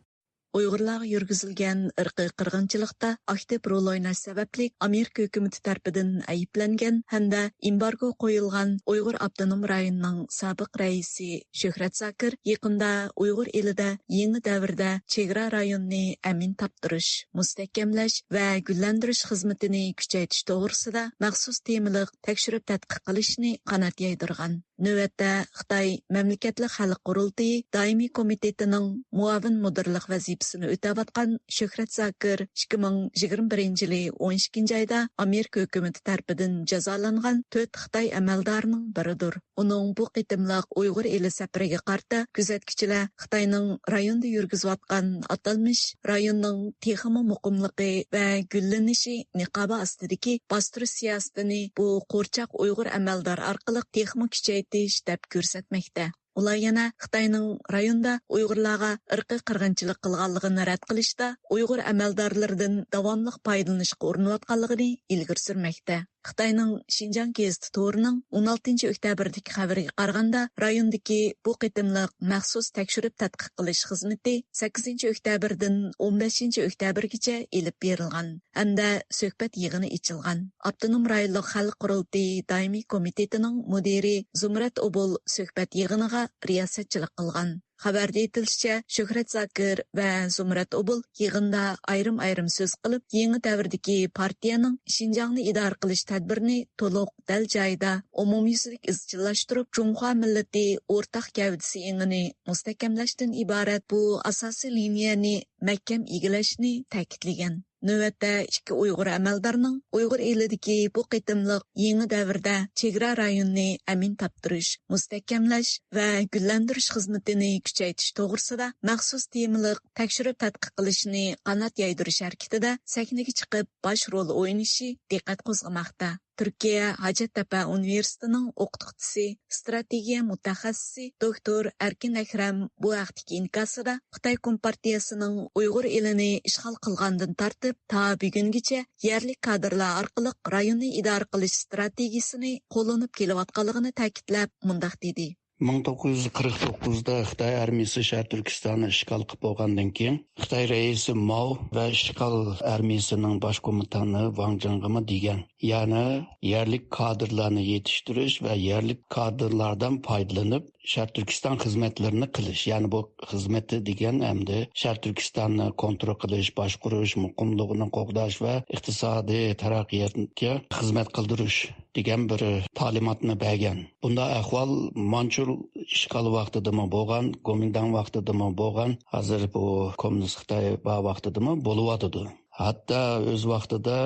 Uyg'urlarga yurgizilgan irqiy qirg'inchilikda aktiv rol o'ynash sababli Amerika hukumati tomonidan ayblangan hamda embargo qo'yilgan Uyg'ur avtonom rayonining sobiq raisi Shuhrat Zakir yaqinda Uyg'ur elida yangi davrda chegara rayonni amin toptirish, mustahkamlash va gullantirish xizmatini kuchaytirish to'g'risida maxsus temalik tekshirib tadqiq qilishni qanot yaydirgan. Növətdə Xitay Məmləkətli Xalq Qurultayı Daimi Komitetining muavin mudirlik vazifasini o'tayotgan Shuhrat Zakir 2021-yili 12 oyda Amerika hukumati tarafidan jazolangan 4 Xitoy amaldorining biridir. Uning bu qitimliq Uyg'ur eli safariga qarta kuzatuvchilar Xitoyning rayonda yurgizayotgan atalmish rayonning texmi muqimligi va gullanishi niqobi ostidagi bostirish siyosatini bu qo'rchoq Uyg'ur amaldor orqali texmi kuchaytirish deb ko'rsatmoqda. Ular yana Xitoyning rayonda Uyg'urlarga irqiy qirg'inchilik qilganligini rad qilishda Uyg'ur amaldorlaridan davomli foydalanishga urinayotganligini ilgari surmoqda. Xitoyning Xinjiang gazeti to'rining 16 oktyabrdagi xabariga qaraganda, rayondagi bu qitimliq maxsus tekshirib tadqiq qilish xizmati 8 oktyabrdan 15 oktyabrgacha elib berilgan hamda suhbat yig'ini ichilgan. Avtonom rayonlik Xalq Qurultayı Daimiy komitetining mudiri Zumrat Obul suhbat yig'iniga riyosatchilik qilgan. Xabarda aytilishicha, Shuhrat Zakir va Zumrat Obul yig'inda ayrim so'z qilib, yangi davrdagi partiyaning Xinjiangni idora qilish tadbirini to'liq dal joyida umumyuzlik izchillashtirib, Jumhur millati o'rtaq gavdasi yengini mustahkamlashdan iborat bu asosiy liniyani mahkam egallashni ta'kidlagan. növətdə iki Uyğur əməldarının Uyğur elidəki bu qitimliq yeni dövrdə chegara rayonunu əmin tapdırış, müstəhkəmləş və güllendiriş xizmətini küçəytiş toğrusida məxsus temiliq təkşirib tədqiq qilishni qanat yaydırış hərəkətində səhnəyə çıxıb baş rol oynaşı diqqət qozğamaqda. Türkiye Hacettepe Üniversitesi'nin o'qituvchisi, strategiya mutaxassisi doktor Erkin Akram bu vaqtdagi inkasida Xitoy Kompartiyasining Uyg'ur elini ishg'ol qilgandan tortib ta bugungacha yerlik kadrlar orqali rayonni idora qilish strategiyasini qo'llanib kelayotganligini ta'kidlab mundaq dedi. 1949'da Xitoy armiyasi Şərq Türkistanı işgal qilib bo'lgandan keyin Xitoy raisi Mao va ishg'ol armiyasining bosh komandanı Wang Zhengmi degan, ya'ni yerlik kadrlarni yetishtirish va yerlik kadrlardan foydalanib Şərq Türkistan xizmatlarini qilish, ya'ni bu xizmati degan hamda Şərq Türkistanni kontrol qilish, boshqarish, muqimligini qo'g'dash va iqtisodiy taraqqiyotga xizmat qildirish degan bir ta'limotni bergan. Bunda ahvol Manchur ishg'ol vaqtidami bo'lgan, Kuomintang vaqtidami bo'lgan, hozir bu kommunist Xitoy vaqtidami bo'lyotidi. Hatta o'z vaqtida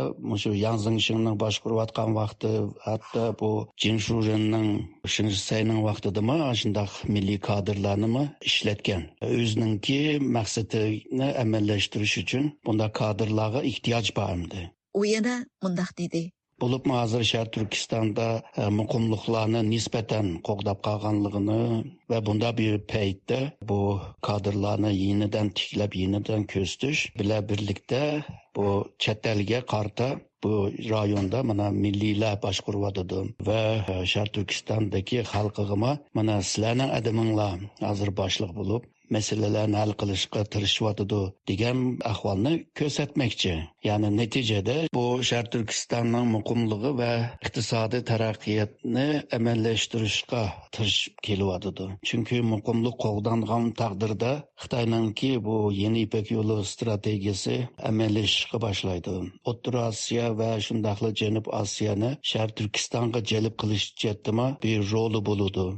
shu Yang Zemishinning boshqarayotgan vaqti, hatta bu Jin Shujinning Shinsayning vaqtidami shunday milliy kadrlarni ishlatgan. O'zininki maqsadini amallashtirish uchun bunda kadrlarga ehtiyoj bor edi. U yana mundaq dedi. Bo'lib hozir Şərq Türkistan'da muqimliklarni nisbatan qo'g'dab qolganligini va bunda bir paytda bu kadrlarni yenidan tiklab, yenidan ko'stish bilan birlikda bu chet elga qarta bu rayonda mana milliylar boshqaryotdi va Şərq Türkistan'dagi xalqiga mana sizlarning adaminglar hozir boshliq bo'lib meselelerni hal qilishga tirishyotdi degan ahvolni ko'rsatmoqchi. Ya'ni natijada bu Şərq Türkistanning muqimligi va iqtisodiy taraqqiyotni amallashtirishga tirishib kelyotdi. Chunki muqimlik qo'g'dangan taqdirda Xitoyningki bu yeni İpek yo'li strategiyasi amallashishga boshlaydi. O'rta Osiyo va shundaqli Janub Osiyoni Şərq Türkistanga jalb qilish jihatida bir roli bo'ladi.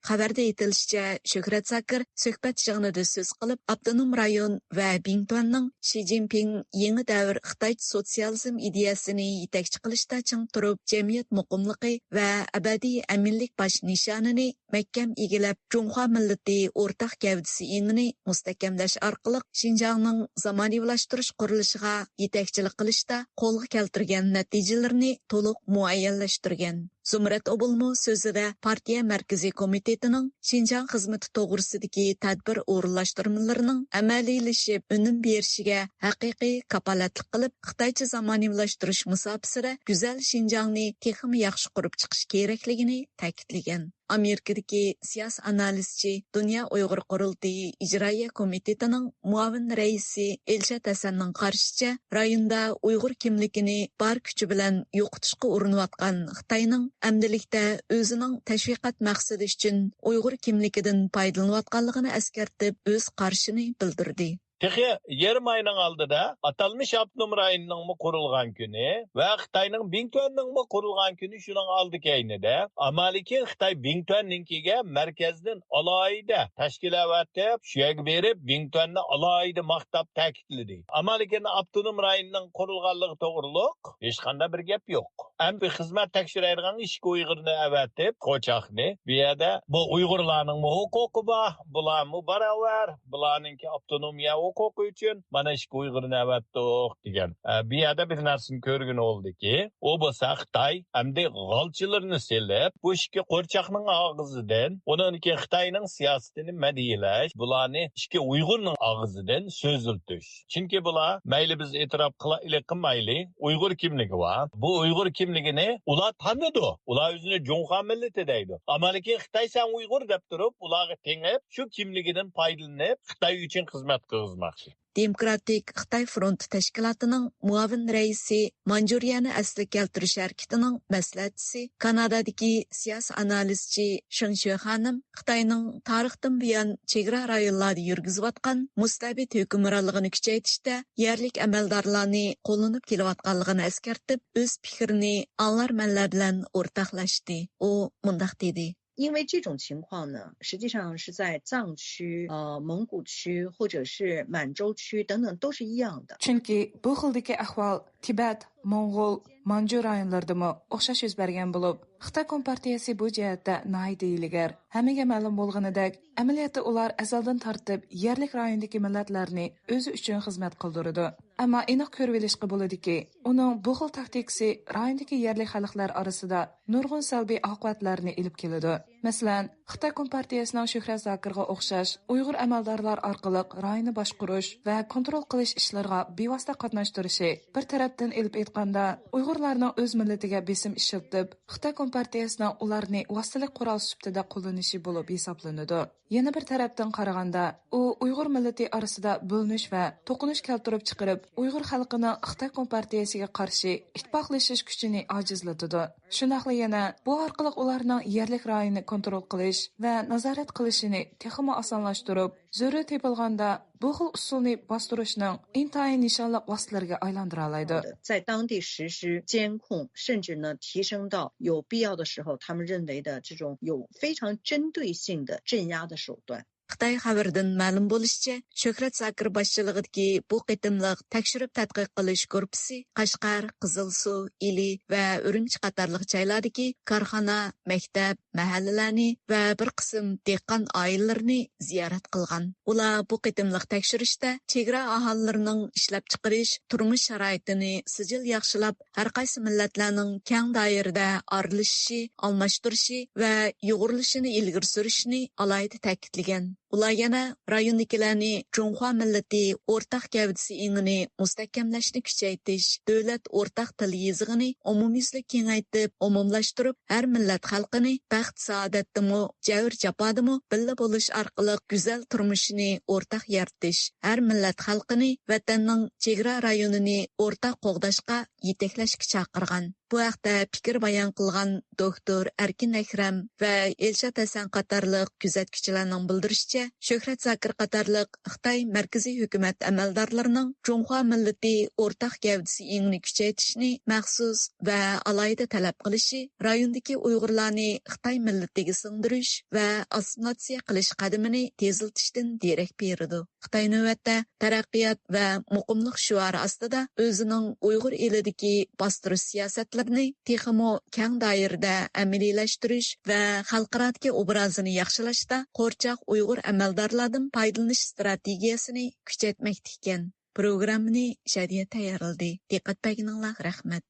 Xabarda aytilishicha, Shuhrat Zakir suhbat yig'inida so'z qilib, avtonom rayon va Bingtuanning Shi Jinping yangi davr Xitoy sotsializm ideyasini yetakchi qilishda ching turib, jamiyat muqimligi va abadiy aminlik bosh nishonini mahkam egilab, Jungha millati o'rtaq gavdasi engini mustahkamlash orqali Xinjiangning zamonaviylashtirish qurilishiga yetakchilik qilishda qo'lga keltirgan natijalarni to'liq muayyanlashtirgan. Zumrat Obulmu so'zida partiya markaziy komitetining Xinjiang xizmati to'g'risidagi tadbir o'rinlashtirmalarining amaliylashib unum berishiga haqiqiy kapolatlik qilib, Xitoycha zamonaviylashtirish musobaqasida go'zal Xinjiangni texnik yaxshi qurib chiqish kerakligini ta'kidlagan. Amerikadagi siyosiy analizchi Dunyo Uyg'ur qurultiyi ijroiya komitetining muavin raisi Elshad Hasanning qarishicha, rayonda Uyg'ur kimligini bor kuchi bilan yo'qotishga urinayotgan Xitoyning amdilikda o'zining tashviqot maqsadi uchun Uyg'ur kimligidan foydalanayotganligini eskartib, o'z qarshini bildirdi. Texi yarım ayının aldıda atalmış avtonom rayonunun mu kurulgan günü ve Xitayning Bingtuanning mu kurulgan günü şunun aldı keynide. Amaliki Xitay Bingtuanninkiga merkezden alayda teşkilavatı şuyag berip Bingtuanni alayda maqtab ta'kidledi. Amalikinin avtonom rayonunun kurulganlığı to'g'riliq hech qanday bir gap yo'q. Hem bir xizmat tekshiradigan ishki Uyg'urni avatib, qo'chaqni bu yerda bu Uyg'urlarning mu huquqi bor, bular mu barobar, bularninki avtonomiya huquqi uchun mana ishki Uyg'urni avatdiq degan. Bu yerda bir narsani ko'rgin oldiki, u bo'lsa Xitoy hamda g'olchilarni selib, bu ishki qo'rchoqning og'zidan, uningki Xitoyning siyosatini madiyalash, bularni ishki Uyg'urning og'zidan so'ziltish. Chunki bular mayli biz e'tirof qilmayli, Uyg'ur kimligi bor. Bu Uyg'ur kimligini ular tanidi. Ular o'zini Jungha millati deydi. Amaliki Xitoy san Uyg'ur deb turib, ularga tengib, shu kimligidan foydalanib, Xitoy uchun xizmat qilmoqchi. Demokratik Xitoy front tashkilotining muavin raisi Manjuriyani asli keltirish harakatining maslahatchisi Kanadadagi siyosiy analizchi Shinshu xonim Xitoyning tarixdan buyon chegara rayonlarda yurgizayotgan mustabid hukmronligini kuchaytirishda yerlik amaldorlarni qo'llanib kelayotganligini eskartib, o'z fikrini anglar manlar bilan o'rtoqlashdi. U mundaq dedi: 因为这种情况呢，实际上是在藏区、蒙古区或者是满洲区等等都是一样的。 Chunki bu xildagi ahvol Tibet, Mo'ng'ul, Manju rayonlaridami o'xshash yuz bergan bo'lib, Xitoy Kompartiyasi bu jihatda nihoyatda ilgari. Hammaga ma'lum bo'lganidek, amaliyotda ular azaldan tortib yerlik rayondagi millatlarni o'zi uchun xizmat qildirdi. Ammo aniq ko'rib olishga bo'ladiki, uning bu xil taktikasi rayondagi yerlik xalqlar orasida nurg'un salbiy oqibatlarni olib keladi. Masalan, Xitoy Kompartiyasining Shuhrat Zokirga o'xshash Uyg'ur amaldorlar orqali rayonni boshqarish va kontrol qilish ishlariga bevosita qatnashtirishi bir tarafdan elib aytganda Uyg'urlarning o'z millatiga besim ishlatib, Xitoy Kompartiyasining ularni vositalik qurol sifatida qo'llanishi bo'lib hisoblanadi. Yana bir tarafdan qaraganda, u Uyg'ur millati orasida bo'linish va to'qinish keltirib chiqarib, Uyg'ur xalqining Xitoy Kompartiyasiga qarshi ittifoqlashish kuchini ojizlatadi. Shunaqla yana bu orqali ularning yerlik rayonni kontrol qilish va nazorat qilishini texmo osonlashtirib, zarur tepilganda bu xil usulni bostirishning intayin nishonliq vositalariga aylantira oladi. 在当地实施监控，甚至呢提升到有必要的时候，他们认为的这种有非常针对性的镇压的手段。 Xitoy xabaridan ma'lum bo'lishicha, Shuhrat Zokir boshchiligidagi bu qitimliq tekshirib tadqiq qilish guruhi Qashqar, Qizilsuv, Ili va Urumchi qatorliq joylardagi korxona, maktab, mahallalarni va bir qism dehqon oilalarini ziyorat qilgan. Ular bu qitimliq tekshirishda chegara aholilarining ishlab chiqarish, turmush sharoitini sijil yaxshilab, har qaysi millatlarning keng doirada aralashishi, almashtirishi va yo'g'rilishini ilgari surishni alohida ta'kidlagan. Ular yana rayondagilarni Jonghua millati o'rtaq gavdasi ingini mustahkamlashni kuchaytirish, davlat o'rtaq til yezig'ini umumyuzlik kengaytirib, umumlashtirib, har millat xalqini baxt saodatdimi, javr jafodimi billa bo'lish orqali go'zal turmushini o'rtaq yaratish, har millat xalqini vatanning chegara rayonini o'rtaq qo'g'dashga yetaklashga chaqirgan. Bu haqda fikr bayon qilgan doktor Erkin Akram va Elshad Hasan qatorliq kuzatuvchilarning bildirishicha, Shuhrat Zokir qatorliq Xitoy markaziy hukumat amaldorlarining Jonghua millati o'rtaq gavdasi ingni kuchaytirishni maxsus va alohida talab qilishi rayondagi Uyg'urlarni Xitoy millatiga singdirish va assimilyatsiya qilish qadamini teziltishdan derak beradi. Xitoy navbatda taraqqiyot va muqimlik shuari ostida o'zining Uyg'ur elidagi bostirish siyosatlarini texmo keng doirada amaliylashtirish va xalqarodagi obrazini yaxshilashda qo'rchoq Uyg'ur amaldorlardan foydalanish strategiyasini kuchaytmoqda ekan. Programmani Shadiya tayyorladi. Diqqat berganinglar rahmat.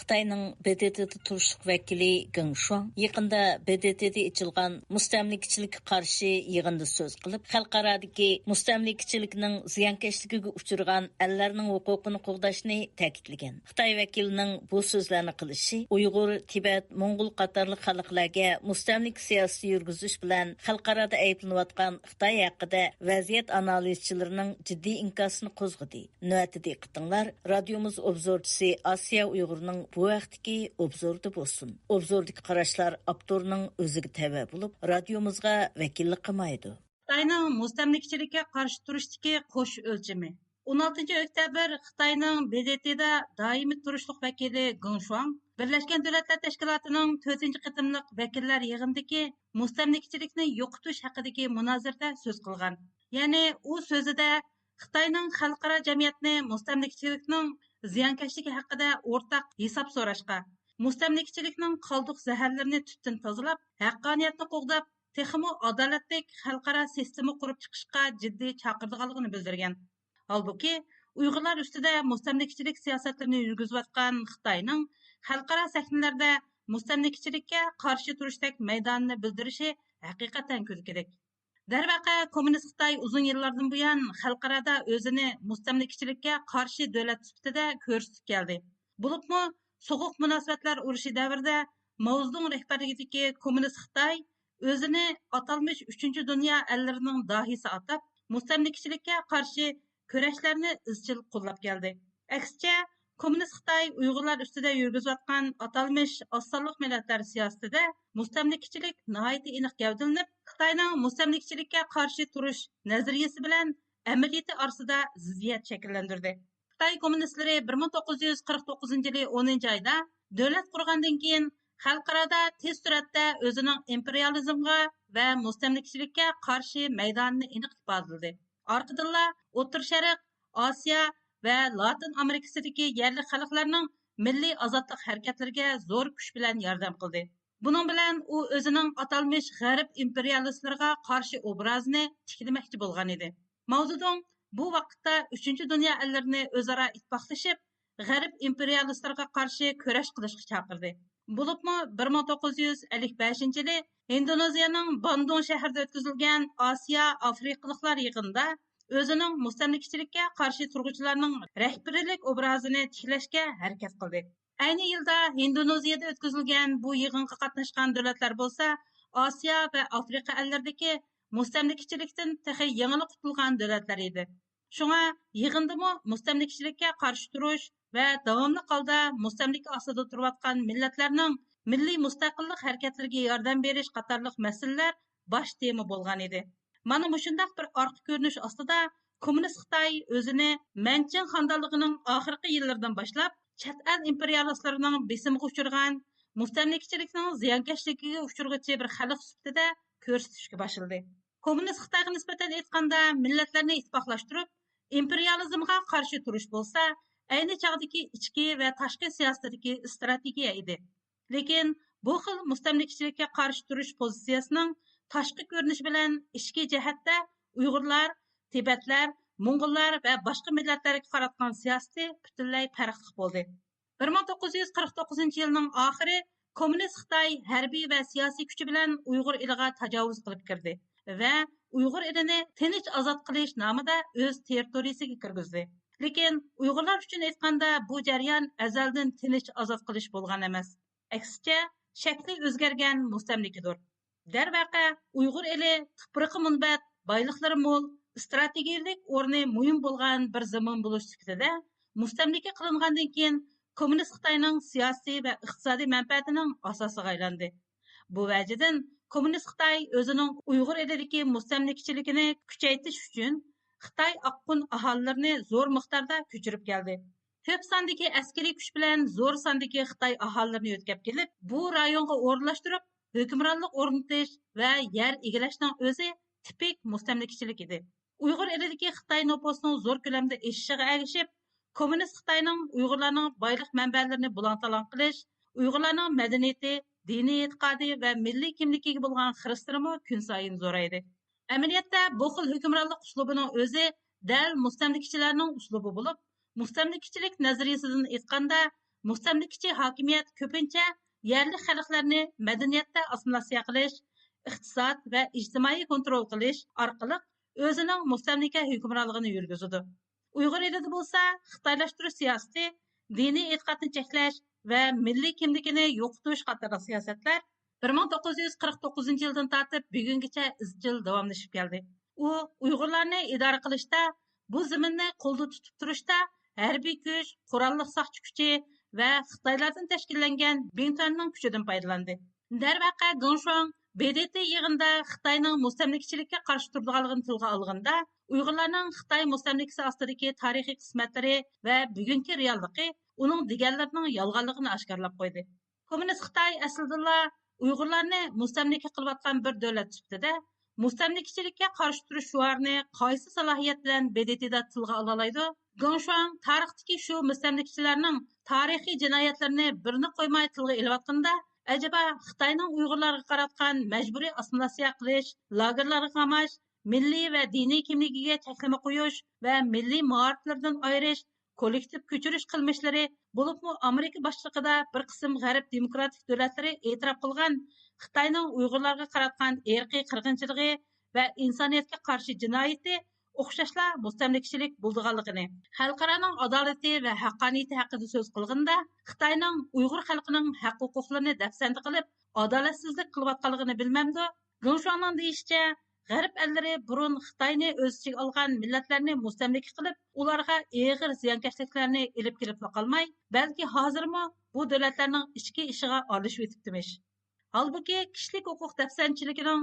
Xitayning BDT'de turuşluq vəkili Geng Shuang yaqında BDT'de içilgan mustamlikachilikka qarshi yig'inda so'z qilib, xalqaradagi mustamlikachilikning ziyankeşligiga uchirgan ellarning huquqini qo'g'dashni ta'kidlagan. Xitoy vakilining bu so'zlarni qilishi Uyg'ur, Tibet, Mo'ng'ul qatorliq xalqlarga mustamlik siyosati yurgizish bilan xalqarada ayblanayotgan Xitoy haqida vaziyat analizchilarining jiddiy inkosini qo'zg'adi. Navbatda diqqatinglar, radiomiz obzorchisi Asiya Uyg'urning bu vaqtdagi obzorda bo'lsin. Obzordagi qarashlar avtorning o'ziga tava bo'lib, radiomizga vakillik qilmaydi. Xitoyning mustamlikachilikka qarshi turishdagi qo'sh o'lchami. 16 oktyabr Xitoyning BDT'da doimiy turishliq vakili Geng Shuang Birlashgan Davlatlar Tashkilotining 4-qitimliq vakillar yig'inidagi mustamlikachilikni yo'qotish haqidagi munozirada so'z qilgan. Ya'ni u so'zida Xitoyning xalqaro jamiyatni mustamlikachilikning ziyonkashligi haqida o'rtaq hisob so'rashga, mustamlikachilikning qoldiq zaharlarini tutdan tozalab, haqqoniyatni qo'g'dab, texmo adolatli xalqaro sistema qurib chiqishga jiddiy chaqirdiganligini bildirgan. Halbuki, Uyg'urlar ustida mustamlikachilik siyosatlarini yurgizayotgan Xitoyning xalqaro sahnalarda mustamlikachilikka qarshi turishdak maydonini bildirishi haqiqatan kulkilik. Darvaqa, Kommunist Xitoy uzun yillardan buyon xalqarada o'zini mustamlikachilikka qarshi davlat sifatida ko'rsatib keldi. Bo'libmi, so'g'uq munosabatlar urushi davrida Mao rəhbərligidəki Kommunist Xitay özünü atalmış 3-cü dünya əllərinin dahisi atap, müstəmləkəçilikə qarşı körəşlərini izchil qollab gəldi. Əksicə, Kommunist Xitay Uyğurlar üstüdə yürgüzətqan atalmış az-sonliq millətlər siyasətində müstəmləkəçilik nəhayət aniq gavdalınıb, Xitayning müstəmləkəçilikə qarşı turuş nəzəriyəsi bilan əməliyyəti arasında ziddiyət şəkillendirdi. Xitay kommunistləri 1949 yılı 10 ayda dövlət qurğandan keyin xalqarada tez sürətdə özünün imperializmga və müstəmləkəçilikə qarşı meydanını aniq ifadaladi. Arqadınla O'rta Şərq, Asiya və Latin Amerikasidagi yerli xalqlarning milliy ozodlik harakatlarga zo'r kuch bilan yordam qildi. Bunun bilan u o'zining atalmış g'arb imperialistlarga qarshi obrazini tiklamoqchi bo'lgan edi. Mao Zedong bu vaqtda 3-dünya əllərini o'zaro ittifoqlashib, g'arb imperialistlarga qarshi kurash qilishga chaqirdi. Bulubmu 1955 yılı Indoneziyaning Bandung shahrida o'tkazilgan Osiyo Afrikaliklar yig'inida o'zining mustamlikachilikka qarshi turg'uvchilarning rahbariylik obrazini tiklashga harakat qildi. Ayni yilda Indoneziyada o'tkazilgan bu yig'inga qatnashgan davlatlar bo'lsa, Osiyo va Afrika ellərdəki mustamlikachilikdan texi yangi qutulgan davlatlar edi. Shunga yig'indimi mustamlikachilikka qarshi turish va davomli holda mustamlika ostida turayotgan millatlarning milliy mustaqillik harakatlariga yordam berish qatorliq masalalar bosh tema bo'lgan edi. Mana mushundaq bir orqa ko'rinish ostida Kommunist Xitoy o'zini Manchun xonadonligining oxirgi yillaridan boshlab chet el imperialistlarining besimga uchirgan mustamlikachilikning ziyonkashligiga uchirg'ichi bir xalq sifatida ko'rsatishga boshladi. Kommunist Xitoyga nisbatan aytganda millatlarni ittifoqlashtirib, imperializmga qarshi turish bo'lsa, ayni chog'dagi ichki va tashqi siyosatdagi strategiya edi. Lekin bu xil mustamlikachilikka qarshi turish pozitsiyasining tashqi ko'rinishi bilan ichki jihatda Uyg'urlar, Tibetlar, Mo'ng'ullar va boshqa millatlarga qaratgan siyosati butunlay farqli bo'ldi. 1949 yilning oxiri Kommunist Xitoy harbiy va siyosiy kuchi bilan Uyg'ur eliga tajovuz qilib kirdi va Uyg'ur elini tinch ozod qilish nomida o'z territoriyasiga kirgizdi. Lekin Uyg'urlar uchun aytganda bu jarayon azaldan tinch ozod qilish bo'lgan emas. Aksicha, shakli o'zgargan mustamlikadir. Darvaqa Uyg'ur eli tuproqi munbat, boyliqlari mo'l, strategik o'rni muhim bo'lgan bir zamon bo'lish sifatida mustamlika qilingandan keyin Kommunist Xitoyning siyosiy va iqtisodiy manfaatining asosiga aylandi. Bu vajidan Kommunist Xitoy o'zining Uyg'ur elidagi mustamlikachiligini kuchaytirish uchun Xitoy oqqun aholilarini zo'r miqdorda ko'chirib keldi. Ko'p sondagi askariy kuch bilan zo'r sondagi Xitoy aholilarini o'tkab kelib, bu rayonga o'rnashtirib, hukmronlik o'rnatish va yer egallashning o'zi tipik mustamlikachilik edi. Uyg'ur elidagi Xitoy nufusining zo'r ko'lamda eshishiga ergishib, Kommunist Xitoyning Uyg'urlarning boylik manbalarini bulang-talang qilish, Uyg'urlarning madaniyati, diniy e'tiqodi va milliy kimligiga bo'lgan xiristimi kun sayin zo'raydi. Amaliyotda bu xil hukmronlik uslubining o'zi dal mustamlikachilarning uslubi bo'lib, mustamlikachilik nazariyasidan aytganda, mustamlikachi hokimiyat ko'pincha yerli xalqlarni madaniyatda assimilyatsiya qilish, iqtisod va ijtimoiy kontrol qilish orqali o'zining mustamlika hukmronligini yurgizadi. Uyg'ur elida bo'lsa, xitoylashtirish siyosati, diniy e'tiqodni cheklash va milliy kimligini yo'qotish qator siyosatlar 1949 yildan tortib bugungacha izchil davomlashib keldi. U Uyg'urlarni idora qilishda, bu zaminni qo'lda tutib turishda harbiy kuch, qurolli soqchi kuchi va Xitoylardan tashkillangan Bingtuanning kuchidan foydalandi. Darvaqa Gongshuang BDT yig'inda Xitoyning mustamlikachilikka qarshi turadiganligini tilga olganda, Uyg'urlarning Xitoy mustamlikasi ostidagi tarixiy qismatlari va bugungi realligi uning deganlarining yolg'onligini oshkorlab qo'ydi. Kommunist Xitoy aslida Uyg'urlarni mustamlika qilayotgan bir davlat sifatida mustamlikachilikka qarshi turish shuarini qaysi salohiyat bilan BDTda tilga olaydi? Gongshuang tarixdagi shu mustamlikachilarning tarixiy jinoyatlarini birini qo'ymay tilga olayotganda, acaba Xitoyning Uyg'urlarga qaratgan majburiy assimilyatsiya qilish, lagerlarga qamash, milliy va diniy kimligiga cheklama qo'yish va milliy ma'riflardan ayirish, kollektiv ko'chirish qilmishlari bo'libmi Amerika boshchiligida bir qism g'arb demokratik davlatlari e'tirof qilgan Xitoyning Uyg'urlarga qaratgan irqiy qirg'inchiligi va insoniyatga qarshi jinoyati o'xshashla mustamlikachilik bo'lganligini, xalqaroning adolati va haqqoniyati haqida so'z qilganda Xitoyning Uyg'ur xalqining haq-huquqlarini dafsanda qilib, adolatsizlik qilayotganligini bilmamdi. Gonshuangning deyishicha, G'arb ellari burun Xitoyni o'z ichiga olgan millatlarni mustamlika qilib, ularga og'ir ziyonkashliklarni elib kelib qolmay, balki hozirmi bu davlatlarning ichki ishiga aralashib o'tibdimish. Halbuki kishilik huquq dafsanchiligining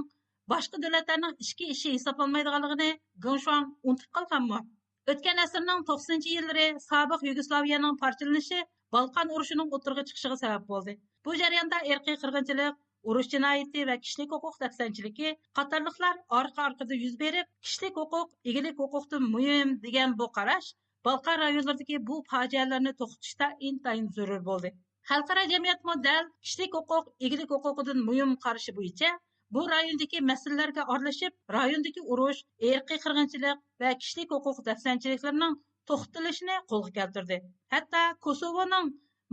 boshqa davlatlarning ichki ishi hisoblanmaydiganligini Gonshuang unutib qolganmi? O'tgan asrning 90-yillari sobiq Yugoslaviyaning parchalanishi Balkan urushining o'tirg'i chiqishiga sabab bo'ldi. Bu jarayonda irqiy qirg'inchilik, urush jinoyati va kishilik huquq dafsanchiligi qatorliqlar orqa-orqada yuz berib, kishilik huquq egilik huquqdan muhim degan bu qarash Balkan rayonlaridagi bu fojialarni to'xtatishda intayin zarur bo'ldi. Xalqaro jamiyat model kishilik huquq egilik huquqidan muhim qarashi bo'yicha bu rayondagi masalalarga aralashib, rayondagi urush, irqiy qirg'inchilik va kishilik huquq dafsanchiliklarining to'xtalishini qo'lga keltirdi. Hatto Kosovoning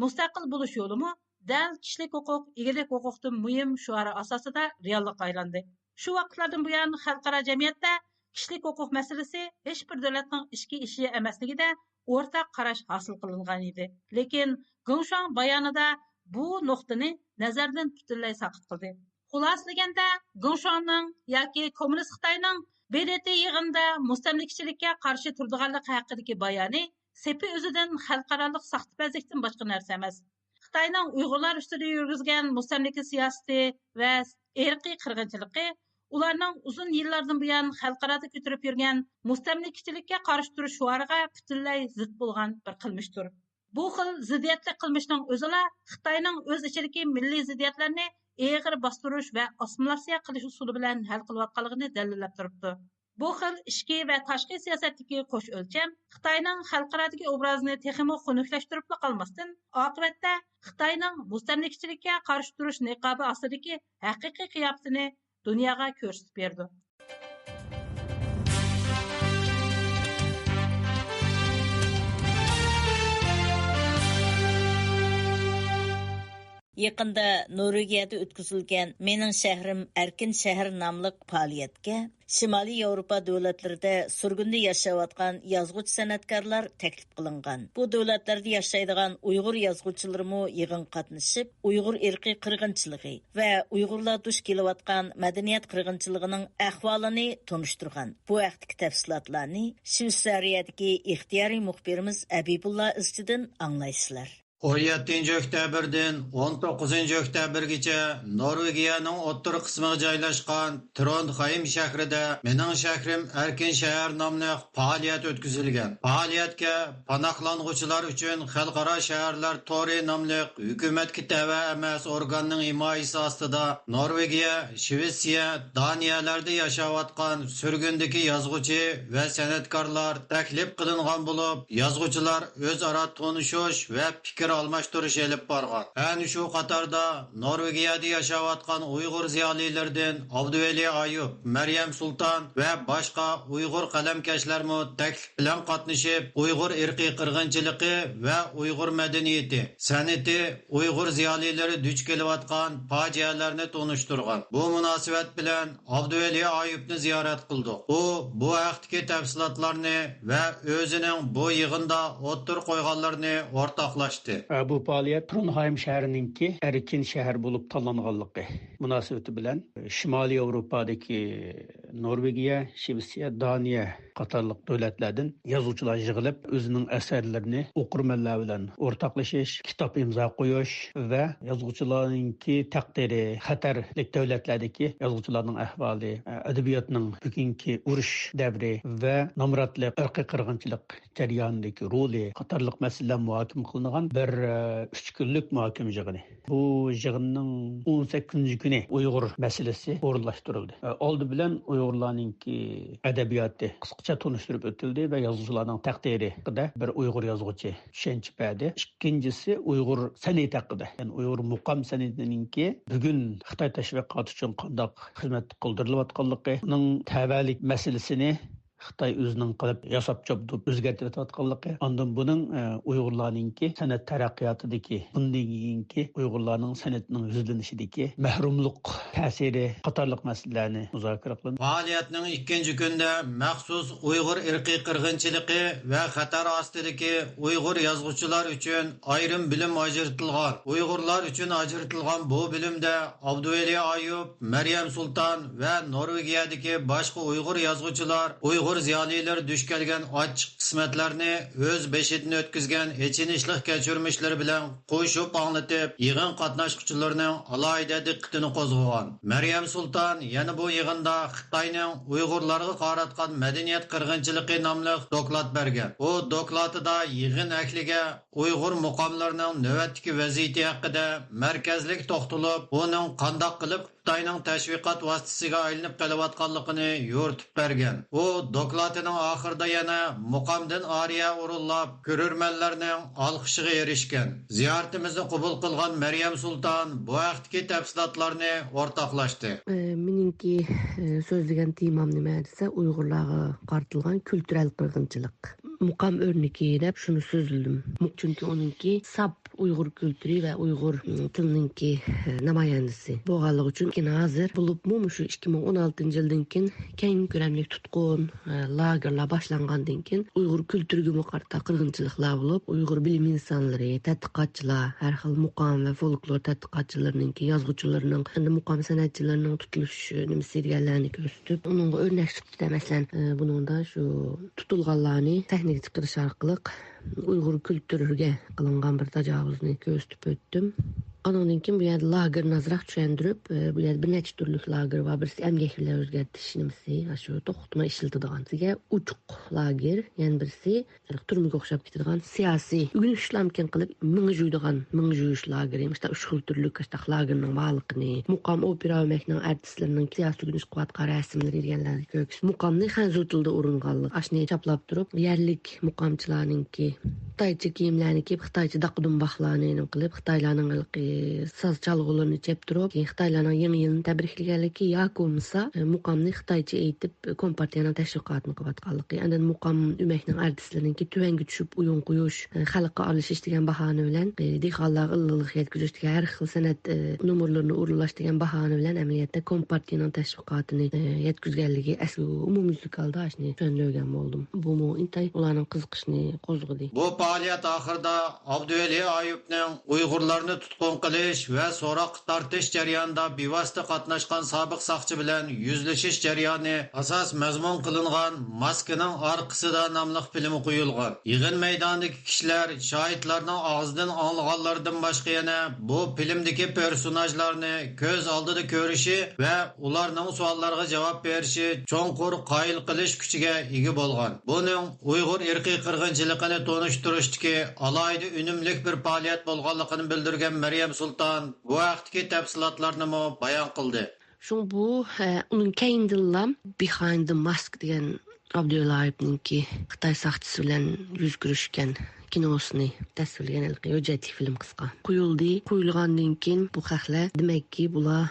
mustaqil bo'lish yo'limi dal kishilik huquq, egilik huquqdan muhim shuara asosida reallikqa aylandi. Shu vaqtlardan buyon xalqaro jamiyatda kishilik huquq masalasi hech bir davlatning ichki ishi emasligida o'rtaq qarash hosil qilingan edi. Lekin Gonshuang bayonida bu nuqtani nazardan butunlay saqit qildi. Xulosalaganda, Gonshuangning yoki kommunist Xitoyning BDT yig'inida mustamlikachilikka qarshi turadiganligi haqidagi bayoni sepi o'zidan xalqaroliq saxtapazlikdan boshqa narsa emas. Xitoyning Uyg'urlar ustida yurgizgan mustamlika siyosati va irqiy qirg'inchiligi ularning uzun yillardan buyon xalqaroda ko'tarib yurgan mustamlikachilikka qarshi turish shuariga butunlay zid bo'lgan bir qilmishdir. Bu xil ziddiyatli qilmishning o'zila Xitoyning o'z ichidagi milliy ziddiyatlarni og'ir bostirish va assimilyatsiya qilish usuli bilan hal qilayotganligini dalillab turibdi. Bu xil ichki va tashqi siyosatdagi qo'sh o'lcham Xitoyning xalqarodagi obrazini texmo xunuklashtirib qolmasdan, oqibatda Xitoyning mustamlikachilikka qarshi turish niqobi ostidagi haqiqiy qiyofatini dunyoga ko'rsatib berdi. Yaqında Norvegiyada o'tkazilgan Mening shahrim Erkin shahar nomli faoliyatga Shimoliy Yevropa davlatlarida surgunda yashayotgan yozuvchi san'atkorlar taklif qilingan. Bu davlatlarda yashaydigan Uyg'ur yozuvchilarimi yig'in qatnashib, Uyg'ur irqiy qirg'inchiligi va Uyg'urlar duch kelayotgan madaniyat qirg'inchiligining ahvolini tunishtirgan. Bu haqdagi tafsilotlarni Shveysariyadagi ixtiyoriy muxbirimiz Abibullah Izchidan anglaysizlar. 17 oktyabrdan 19 oktyabrgacha Norvegiyaning o'rta qismiga joylashgan Trondheim shahrida Mening shahrim Erkin shahar nomli faoliyat o'tkazilgan. Faoliyatga panohlanuvchilar uchun Xalqaro shaharlar tori nomli hukumatga tava emas organning himoyasi ostida Norvegiya, Shvetsiya, Daniyalarda yashayotgan surgundagi yozuvchi va san'atkorlar taklif qilingan bo'lib, yozuvchilar o'zaro tanishish va fikr almashtirish elib borgan. Ana shu qatorda Norvegiyada yashayotgan Uyg'ur ziyolilaridan Abduveli Ayub, Maryam Sultan va boshqa Uyg'ur qalamkashlarmi taklif bilan qatnashib, Uyg'ur irqiy qirg'inchiligi va Uyg'ur madaniyati, san'ati, Uyg'ur ziyolilari duch kelayotgan fojialarni tunishtirgan. Bu munosabat bilan Abduveli Ayubni ziyorat qildik. U bu haqdagi tafsilotlarni va o'zining bu yig'inda o'tir qo'yganlarini o'rtoqlashdi. Bu faoliyat Trondheim shahrininki erkin shahar bo'lib tanlanganligi munosabati bilan Shimoliy Yevropadagi Norvegiya, Shvetsiya, Daniya qatorliq davlatlardan yozuvchilar yig'ilib o'zining asarlarini o'qirmanlar bilan o'rtoqlashish, kitob imzo qo'yish va yozuvchilarningki taqdiri, xatarlik davlatlardagi yozuvchilarning ahvoli, adabiyotning bugungi urush davri va nomrodlik, irqiy qirg'inchilik jarayonidagi roli qatorliq masalalar muhokama qilingan bir 3 kunlik muhokama yig'ini. Bu yig'inning 18 kuni Uyg'ur masalasi o'rinlashtirildi. Oldi bilan Uyg'urlarningki adabiyoti qisqacha tunishtirib o'tildi va yozuvchilarning taqdirida bir Uyg'ur yozuvchi tushuncha berdi. Ikkinchisi Uyg'ur san'ati haqida. Ya'ni Uyg'ur muqam san'atininki bugun Xitoy tashviqoti uchun qanday xizmat qildirilib uning tavallik masalasini Xitoy o'zining qilib yasab chopdi o'zgartirayotganligi. Ondan buning Uyg'urlarningki san'at taraqqiyotidagi bundan keyingi Uyg'urlarning san'atining yuzlanishidagi mahrumlik ta'siri qatorliq masalalarni muzokara qildi. Faoliyatning ikkinchi kunida maxsus Uyg'ur irqiy qirg'inchiligi va xatar ostidagi Uyg'ur yozuvchilar uchun ayrim bilim ajratilgan. Uyg'urlar uchun ajratilgan bu bilimda Abduveli Ayub, Maryam Sultan va Norvegiyadagi boshqa Uyg'ur yozuvchilar Uyg'ur ziyolilar duch kelgan ochiq qismatlarni o'z beshidan o'tkazgan echinishli kechirmishlari bilan qo'shib anglatib, yig'in qatnashchilarining alohida diqqatini qo'zg'agan. Maryam Sultan yana bu yig'inda Xitoyning Uyg'urlarga qaratgan madaniyat qirg'inchiligi nomli doklad bergan. U dokladida yig'in ahliga Uyg'ur muqomlarining navbatdagi vaziyati haqida markazlik to'xtalib, uning qandoq qilib Xitoyning tashviqot vositasiga aylanib qolayotganligini yo'ritib bergan. U dokladining oxirida yana muqomdan ariya urullab, ko'rurmanlarning olqishiga erishgan. Ziyoratimizni qabul qilgan Maryam Sultan bu vaqtdagi tafsilotlarni o'rtoqlashdi. Meningki so'zlagan temam nima desa, Uyg'urlarga qartilgan kultural qirg'inchilik. Muqam örneki deb şunu sözüldüm. Çünkü onunki sap Uyghur kültürü ve Uyghur tilininki namayandisi. Boğalık üçün ki hazır bulup mu şu 2016 yıldan kin keng göremlik tutkun lagerla başlangandan kin Uyghur kültürü mukarta kırgınçılıklar bulup Uyghur bilim insanları, tadqiqatçılar, her xil muqam ve folklor tadqiqatçılarının ki yazgıçılarının, muqam sanatçılarının tutuluş nimsirgenlerini gösterip onun örnek tuttu mesela bunun da şu tutulganlarını texnik çıkırış arqılıq Uyghur kültürüge kılıngan bir tecavüzni gösterip öttüm. Ondan kim bu yerda lager nazrak düşendirip bu yerda bir neçe türlük lager var. Birisi emgekliler özgertişinimsi, şu toxutma işiltidigan. Size uçuk lager, yani birisi turmuga oxşap ketadigan siyasi. Ügün işlamken qilib ming juyuş lager. İşte üç xil türlük işte lagerning balıqını, muqam opera ömekning artistlerinin siyasi ügün quvvatqa rəsmləri edilgenlerdi köks. Muqamni xanzur tilda urunğanlıq. Aşni çaplap durup yerlik muqamçılarınki Xitaycha kiyimlerini kiyip Xitaycha daqdunbaqlarını qilib Xitaylarning saz çalgılarını çep durup Xitaylarning yeni yılını təbrikləgənligi yoki bo'lmasa muqamni Xitaycha aytib kompartiyaning tashviqotini qilayotganligi. Andan muqam ömekning artistlerinki tüvengi tushib uyun qo'yish, xalqqa alishish degan bahona bilan dehqonlarga illiq yetkazish degan har xil san'at nomerlarini o'rinlash degan bahona bilan amaliyotda kompartiyaning tashviqotini yetkazganligi asli umumyuzlikalda ashni tushundirgan bo'ldim. Bu intay ularning qiziqishini qo'zg'adi. Bu faoliyat oxirida Abduveli Ayubning Uyg'urlarni tutqun qilish va so'roq tortish jarayonida bevosita qatnashgan sobiq soqchi bilan yuzlashish jarayoni asos mazmun qilingan Maskaning orqasida nomli filmi qo'yilgan. Yig'in maydonidagi kishilar shohidlarning og'zidan anglaganlardan boshqa yana bu filmdagi personajlarni ko'z oldida ko'rishi va ularning savollariga javob berishi cho'nqur qoyil qilish kuchiga ega bo'lgan. Buning Uyg'ur irqiy qirg'inchiligini tonishtirishdagi alohida unumli bir faoliyat bo'lganligini bildirgan Maryam Sultan bu vaqtdagi tafsilotlarni bayon qildi. Şun bu onun keyindillam Behind the Mask degan Abdullayeevninki Xitoy soqchisi bilan yuz ko'rishgan kinosini tasvirlagan hujjatli film qisqa qo'yildi. Qo'yilgandan keyin bu xalqlar demakki bular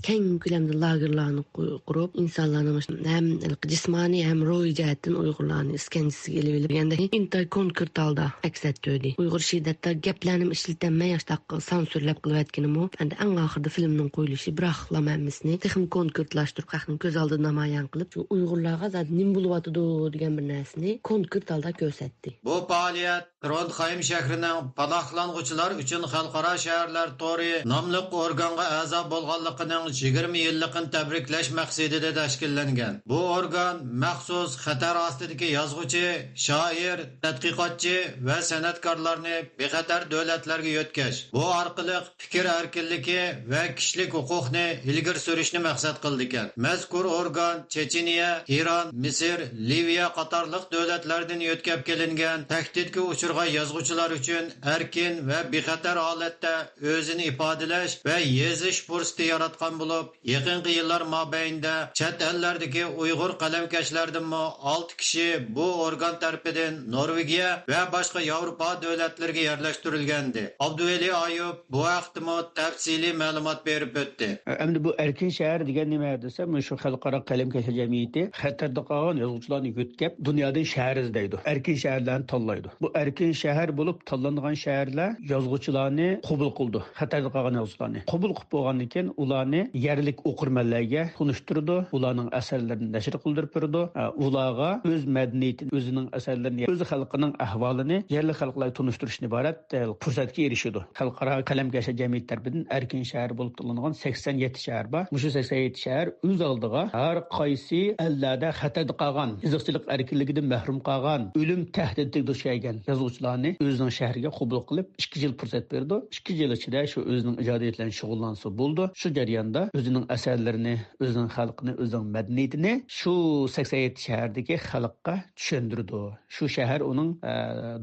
keng ko'lamda lagerlarni qurib insonlarning ham jismoniy ham ruhiy jihatdan Uyg'urlarni iskanjisiga ilib intay konkret holda aks etdi. Uyg'ur shiddatda gaplarni ishlatilmay yoshda sansurlab qilayotganimi endi eng oxirida filmning qo'yilishi biroqlamamisni texnik konkretlashtirib xalqning ko'z oldida namoyon qilib Uyg'urlarga nim bo'lyotdi degan bir narsani konkret holda ko'rsatdi. Bu faoliyat Trondheim shahrining panohlanuvchilar uchun xalqaro shaharlar to'ri nomli organga a'zo bo'lganligining 20 yilligini tabriklash maqsadida tashkillangan. Bu organ maxsus xatar ostidagi yozuvchi, shoir, tadqiqotchi va san'atkorlarni bexatar davlatlarga yo'tkash. Bu orqali fikr erkinligi va kishilik huquqni ilgari surishni maqsad qildi ekan. Mazkur organ Checheniya, Iran, Misr, Liviya qatorliq davlatlardan yo'tkab kelingan tahdidga uchirgan yozuvchilar uchun erkin va bexatar holatda o'zini ifodalash va yozish fursati yaratgan bulup, yaqinqi yillar mobaynida chet ellardagi Uyg'ur qalamkashlardan 6 kishi bu organ tarafidan Norvegiya va boshqa Yevropa davlatlariga yerlashtirilgandi. Abduveli Ayub bu haqda tafsiliy ma'lumot berib o'tdi. Endi bu erkin shahar degan nima desa, shu xalqaro qalamkash jamiyati xatarda qolgan yozuvchilarni yo'tkab dunyodan shahar izlaydi. Erkin shaharlarni tanlaydi. Bu erkin shahar bo'lib tanlangan shaharlar yozuvchilarni qabul qildi. Xatarda qolgan yozuvchilarni qabul qilib bo'lgandan keyin ularni yerlik o'qirmanlarga tunishtirdi, ularning asarlarini nashr qildirib berdi, ularga o'z madaniyatini, o'zining asarlarini, o'z xalqining ahvolini yerlik xalqlarga tunishtirishni iborat fursatga erishdi. Xalqaro qalamkash jamiyat tarafidan erkin shahar bo'lib tanlangan 87 shahar bor. Shu 87 shahar o'z oldiga har qaysi ellarda xatarda qolgan, izohchilik erkinligidan mahrum qolgan, o'lim tahdidiga duch kelgan yozuvchilarni o'zining shahriga qabul qilib 2 yil fursat berdi. 2 yil ichida shu o'zining ijodiyatlarini shug'ullansa bo'ldi. Shu jarayonda o'zining asarlarini, o'zining xalqini, o'zining madaniyatini shu 87 shahardagi xalqqa tushundirdi. Shu shahar uning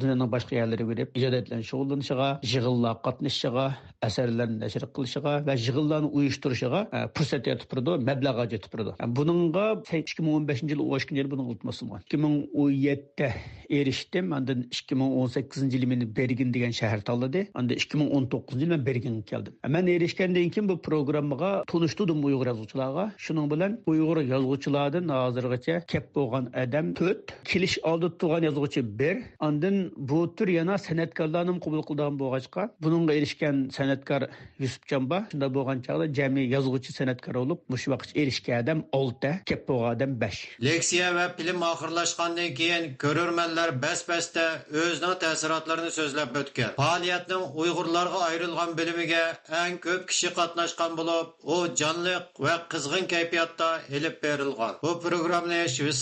dunyoning boshqa yerlariga berib ijodiyatlarini shug'ullanishiga, yig'inlar qatnashishiga, asarlarni nashr qilishiga va yig'inlarni uyushtirishiga fursat yaratib turdi, mablag' ajratib turdi. Buningga 2015-yil, 2012-yil buning iltimosim. 2017-da erishdim. Andan 2018-yil meni Bergen degan shahar tanladi. Anda 2019-yil men Bergenga keldim. Men erishgandan keyin bu programmaga tunishtirdim Uyg'ur yozuvchilarga. Shuning bilan Uyg'ur yozuvchilardan hozirgacha kep bo'lgan odam 4, kelish oldi turgan yozuvchi 1. Andan bu tür yana san'atkorlarni qabul qilgan bo'lg'achqa, buningga erishgan san'atkor Yusufjon bor. Shunda bo'lgan chaqda jami yozuvchi san'atkor bo'lib, mush vaqt erishgan odam 6, kep bo'lgan odam 5. Leksiya va film oxirlashgandan keyin ko'rurmanlar bas-basda o'zining ta'sirotlarini so'zlab o'tgan. Faoliyatning Uyg'urlarga ayrilgan bo'limiga eng ko'p kishi qatnashgan bo'lib, u jonliq va qizg'in kayfiyatda elib berilgan. Bu programmani Shveysariya